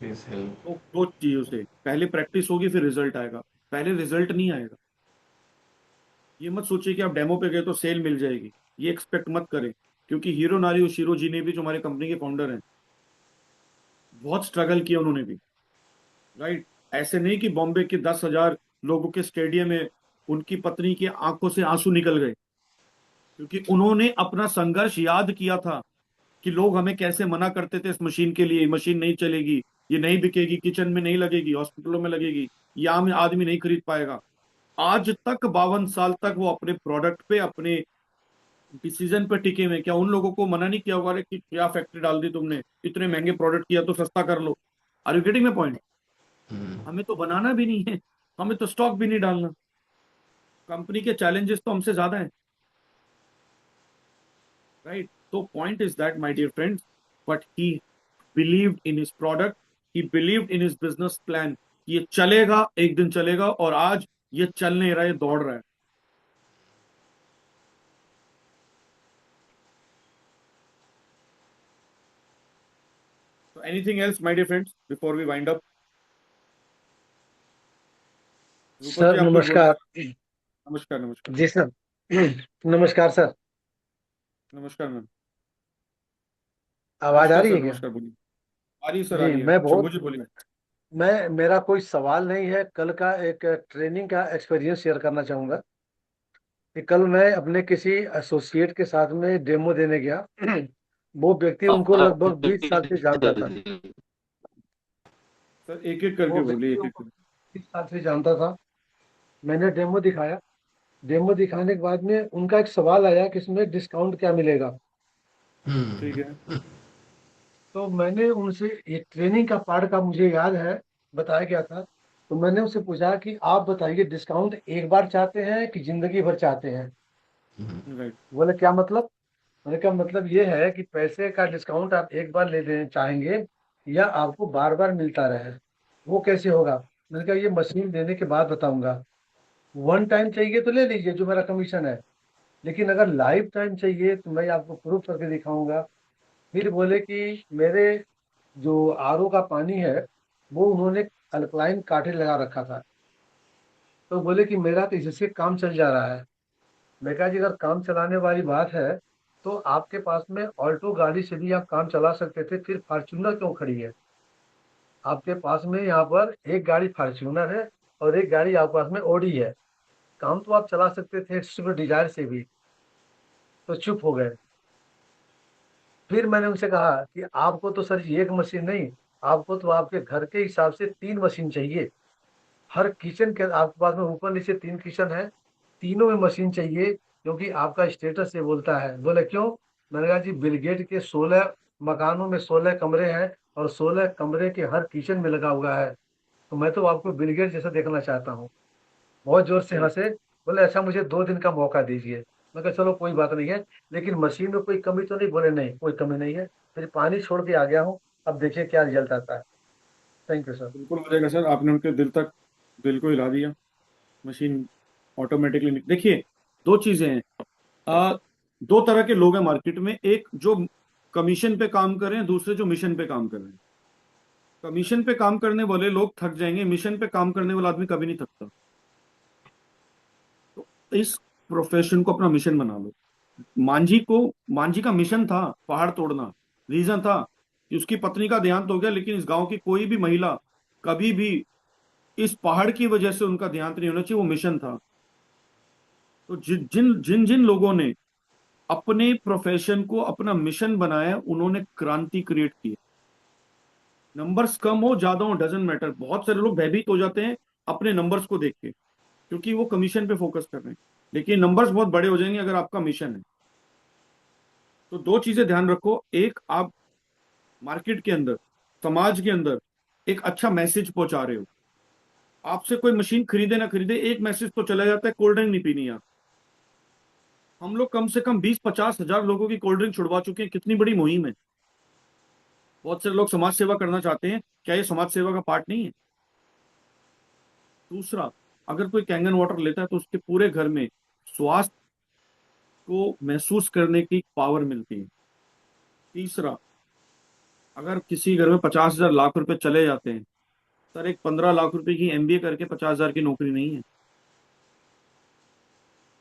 Please help. तो दो चीजों से, पहले प्रैक्टिस होगी फिर रिजल्ट आएगा। पहले रिजल्ट नहीं आएगा। ये मत सोचिए कि आप डेमो पे गए तो सेल मिल जाएगी, ये एक्सपेक्ट मत करें। क्योंकि हीरो नारी उशीरो जी ने भी, जो हमारे कंपनी के फाउंडर हैं, बहुत स्ट्रगल किया उन्होंने भी। राइट। ऐसे नहीं कि बॉम्बे के 10,000 लोगों के स्टेडियम में उनकी पत्नी की आंखों से आंसू निकल गए, क्योंकि उन्होंने अपना संघर्ष याद किया था कि लोग हमें कैसे मना करते थे इस मशीन के लिए, मशीन नहीं चलेगी, ये नहीं बिकेगी, किचन में नहीं लगेगी, हॉस्पिटलों में लगेगी, ये आम आदमी नहीं खरीद पाएगा। आज तक 52 साल तक वो अपने प्रोडक्ट पे, अपने डिसीजन पे टिके हुए हैं। क्या उन लोगों को मना नहीं किया होगा, अरे कि क्या फैक्ट्री डाल दी तुमने, इतने महंगे प्रोडक्ट किया तो सस्ता कर लो? Are you getting my point? हमें तो बनाना भी नहीं है, हमें तो स्टॉक भी नहीं डालना। कंपनी के चैलेंजेस तो हमसे ज्यादा है। राइट। तो point is that my dear friends, but he believed in his product, he believed in his business plan. ये चलेगा, एक दिन चलेगा, और आज ये चल नहीं रहा है, दौड़ रहा है। तो anything else my dear friends before we wind up? Rupak ji sir आप कुछ बोलना नमस्कार। चाहते हैं? नमस्कार, नमस्कार। जी सर। नमस्कार सर। नमस्कार मैम। आवाज आ नमस्कार रही सर, है क्या? नमस्कार, बोलिए। आ रही है सर, आ जी रही है, मैं शंभू बहुत जी बोलिए। मैं मेरा कोई सवाल नहीं है, कल का एक ट्रेनिंग का एक्सपीरियंस शेयर करना चाहूंगा कि कल मैं अपने किसी एसोसिएट के साथ में डेमो देने गया। वो व्यक्ति उनको लगभग 20 साल से जानता था। सर एक एक करके वो बोलिए, व्यक्ति एक एक उनको करके। 20 साल से जानता था। मैंने डेमो दिखाया। डेमो दिखाने के बाद में उनका एक सवाल आया कि इसमें डिस्काउंट क्या मिलेगा। ठीक है। तो मैंने उनसे, ये ट्रेनिंग का पार्ट का मुझे याद है, बताया गया था तो मैंने उससे पूछा कि आप बताइए डिस्काउंट एक बार चाहते हैं कि जिंदगी भर चाहते हैं। राइट। बोले क्या मतलब? मैंने कहा मतलब ये है कि पैसे का डिस्काउंट आप एक बार ले लेना चाहेंगे या आपको बार बार मिलता रहे, वो कैसे होगा? मैंने कहा ये मशीन लेने के बाद बताऊंगा। वन टाइम चाहिए तो ले लीजिए जो मेरा कमीशन है, लेकिन अगर लाइफ टाइम चाहिए तो मैं आपको प्रूफ करके दिखाऊंगा। फिर बोले कि मेरे जो आरओ का पानी है वो उन्होंने अल्कलाइन काठे लगा रखा था, तो बोले कि मेरा तो इससे काम चल जा रहा है। मैं कहा जी अगर काम चलाने वाली बात है तो आपके पास में ऑल्टो गाड़ी से भी आप काम चला सकते थे, फिर फॉर्च्यूनर क्यों खड़ी है? आपके पास में यहाँ पर एक गाड़ी फॉर्च्यूनर है और एक गाड़ी आपके पास में ओडी है, काम तो आप चला सकते थे स्विफ्ट डिजायर से भी। तो चुप हो गए। फिर मैंने उनसे कहा कि आपको तो सर एक मशीन नहीं, आपको तो आपके घर के हिसाब से 3 मशीन चाहिए। हर किचन के आपके पास में ऊपर नीचे 3 किचन है, तीनों में मशीन चाहिए, क्योंकि आपका स्टेटस ये बोलता है। बोले क्यों? मैंने कहा जी बिल गेट के 16 मकानों में 16 कमरे हैं और 16 कमरे के हर किचन में लगा हुआ है, तो मैं तो आपको बिल गेट जैसा देखना चाहता हूँ। बहुत जोर से राइट। हंसे। बोले अच्छा मुझे 2 दिन का मौका दीजिए। मैं कहा चलो कोई बात नहीं है, लेकिन मशीन में कोई कमी तो नहीं? बोले नहीं कोई कमी नहीं है। फिर पानी छोड़ के आ गया हूँ, अब देखिए क्या रिजल्ट आता है। Thank you sir. बिल्कुल हो जाएगा सर, आपने उनके दिल को हिला दिया। मशीन ऑटोमेटिकली देखिए, दो चीजें हैं। आ, दो तरह के लोग हैं मार्केट में, एक जो कमीशन पे काम कर रहे हैं, दूसरे जो मिशन पे काम कर रहे हैं। कमीशन पे काम करने वाले लोग थक जाएंगे, मिशन पे काम करने वाला आदमी कभी नहीं थकता। तो इस प्रोफेशन को अपना मिशन बना लो। मांझी का मिशन था पहाड़ तोड़ना। रीजन था कि उसकी पत्नी का देहांत हो गया, लेकिन इस गांव की कोई भी महिला कभी भी इस पहाड़ की वजह से उनका देहांत नहीं होना चाहिए, वो मिशन था। तो जिन जिन जिन लोगों ने अपने प्रोफेशन को अपना मिशन बनाया, उन्होंने क्रांति क्रिएट की। नंबर्स कम हो ज्यादा हो डजेंट मैटर। बहुत सारे लोग भयभीत हो जाते हैं अपने नंबर्स को देख के, क्योंकि वो कमीशन पे फोकस कर रहे हैं। लेकिन नंबर्स बहुत बड़े हो जाएंगे अगर आपका मिशन है। तो दो चीजें ध्यान रखो, एक, आप मार्केट के अंदर, समाज के अंदर एक अच्छा मैसेज पहुंचा रहे हो। आपसे कोई मशीन खरीदे ना खरीदे, एक मैसेज तो चला जाता है, कोल्ड ड्रिंक नहीं पीनी। आप हम लोग कम से कम 20-50 हजार लोगों की कोल्ड ड्रिंक छुड़वा चुके हैं। कितनी बड़ी मुहिम है। बहुत से लोग समाज सेवा करना चाहते हैं, क्या ये समाज सेवा का पार्ट नहीं है? दूसरा, अगर कोई कैंगन वाटर लेता है तो उसके पूरे घर में स्वास्थ्य को महसूस करने की पावर मिलती है। तीसरा, अगर किसी घर में 50,000 लाख रुपए चले जाते हैं, सर एक 15 लाख रुपए की एमबीए करके 50,000 की नौकरी नहीं है।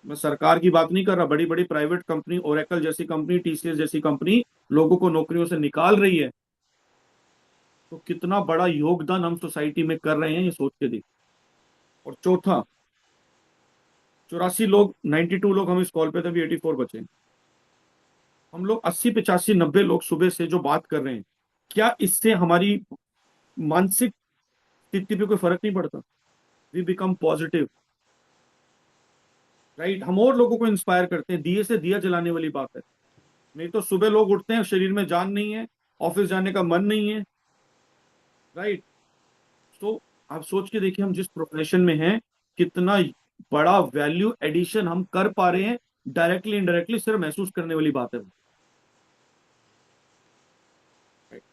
मैं सरकार की बात नहीं कर रहा, बड़ी बड़ी प्राइवेट कंपनी, ओरेकल जैसी कंपनी, टीसीएस जैसी कंपनी लोगों को नौकरियों से निकाल रही है। तो कितना बड़ा योगदान हम सोसाइटी में कर रहे हैं, ये सोच के देखिए। और चौथा, 84 लोग, 92 लोग हम इस कॉल पे थे, अभी 84 बचे। हम लोग 80, 85, 90 लोग सुबह से जो बात कर रहे हैं, क्या इससे हमारी मानसिक स्थिति पे कोई फर्क नहीं पड़ता? We become positive, right. हम और लोगों को इंस्पायर करते हैं, दिए से दिया जलाने वाली बात है। नहीं तो सुबह लोग उठते हैं, शरीर में जान नहीं है, ऑफिस जाने का मन नहीं है, राइट। तो आप सोच के देखिए, हम जिस प्रोफेशन में हैं, कितना बड़ा वैल्यू एडिशन हम कर पा रहे हैं। डायरेक्टली इनडायरेक्टली सिर्फ महसूस करने वाली बात है।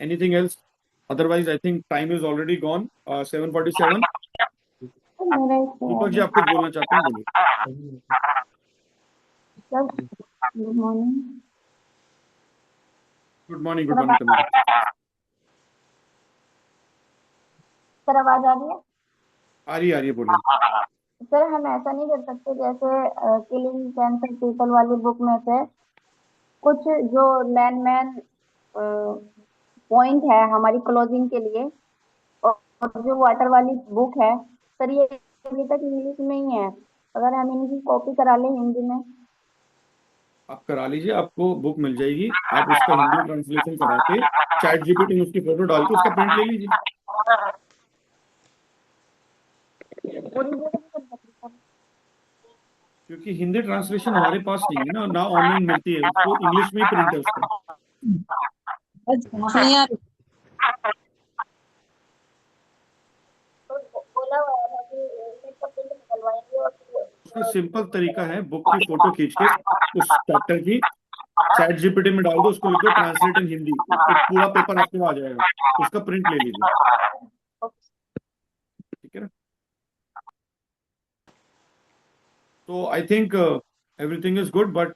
Anything else? Otherwise I think time is already gone, 7:47। मेरा एक दीपक जी, सवाल आप कुछ बोलना चाहते हैं, बोलिए। है sir. Good morning good morning, good sir. Morning Tanuja. Sir आवाज आ रही है? आ रही है, बोलिए। सर हम ऐसा नहीं कर सकते जैसे किलिंग कैंसर पीपल वाली बुक में से कुछ जो लैंडमैन पॉइंट है हमारी क्लोजिंग के लिए, और जो वाटर वाली बुक है सर, ये अभी तक इंग्लिश में ही है। अगर हम इनकी कॉपी करा लें हिंदी में। आप करा लीजिए, आपको बुक मिल जाएगी। आप उसका हिंदी ट्रांसलेशन करा के चैट जीपीटी में उसकी फोटो डाल के उसका प्रिंट ले लीजिए। पूरी बुक नहीं कर सकते सर? क्योंकि हिंदी ट्रांसलेशन हमारे पास नहीं है ना, ना ऑनलाइन मिलती है, उसको इंग्लिश में ही प्रिंट है उसका। नहीं आ रही। तो बोला हुआ उसका प्रिंट निकलवाएंगे और फिर उसका सिंपल तरीका है, बुक की फोटो खींच के उस चैप्टर की चैट जीपीटी में डाल दो, उसको लिखो ट्रांसलेट इन हिंदी, एक पूरा पेपर आपके पास आ जाएगा, उसका प्रिंट ले लीजिए, ठीक है ना। तो I think everything is good, but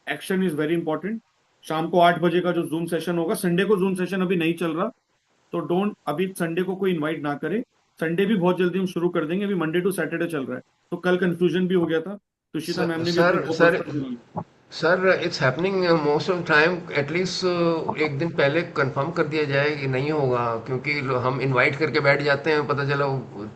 action is very important. शाम को 8 बजे का जो जूम सेशन होगा, संडे को जूम सेशन अभी नहीं चल रहा, तो डोंट, अभी संडे को कोई इनवाइट ना करे। संडे भी बहुत जल्दी हम शुरू कर देंगे, अभी मंडे टू सैटरडे चल रहा है, तो कल कंफ्यूजन भी हो गया था, तुषिता मैम ने भी अपने सर 2 दोस्तों को बुला लिया। Sir it's happening most of time, at least एक दिन पहले कंफर्म कर दिया जाए कि नहीं होगा, क्योंकि हम इनवाइट करके बैठ जाते हैं, पता चला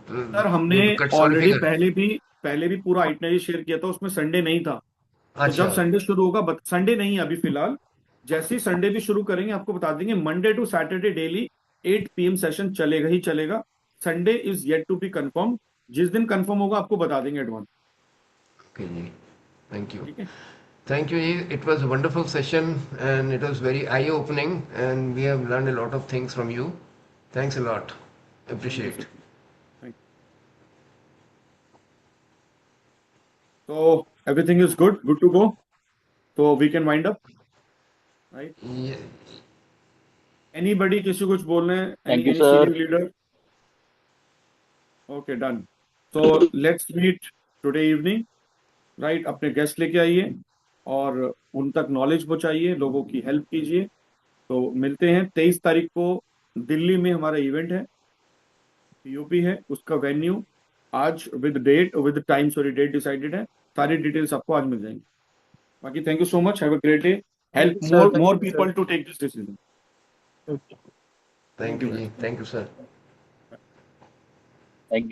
सर हमने we cuts on already figure. पहले भी पूरा आइटनरी शेयर किया था, उसमें संडे नहीं था। तो जब अच्छा। संडे शुरू होगा, संडे नहीं है अभी फिलहाल, जैसे ही संडे भी शुरू करेंगे आपको बता देंगे। Monday to Saturday daily 8 PM session चलेगा ही चलेगा। Sunday is yet to be confirm, जिस दिन कंफर्म होगा आपको बता देंगे advance, okay ji, thank you. ठीक है। Thank you, Ji. It was a wonderful session and it was very eye-opening, and we have learned a lot of things from you. Thanks a lot. Thank you Appreciate. Sir, thank you. तो everything is good to go, तो we can wind up, right. Yeah. Anybody, किसी कुछ बोलना है, thank you any sir. Senior leader? Okay, done. तो let's meet today evening, right. अपने guest लेके आइए और उन तक नॉलेज पहुंचाइए, लोगों की हेल्प कीजिए। तो मिलते हैं 23 तारीख को, दिल्ली में हमारा इवेंट है, यूपी है, उसका वेन्यू आज with time, sorry date decided है, सारी डिटेल्स आपको आज मिल जाएंगी। बाकी thank you so much, have a great day, thank help you sir, more thank you people to take this decision. Sir. Thank thank you you, Ji. Very Thank you, sir. Thank you.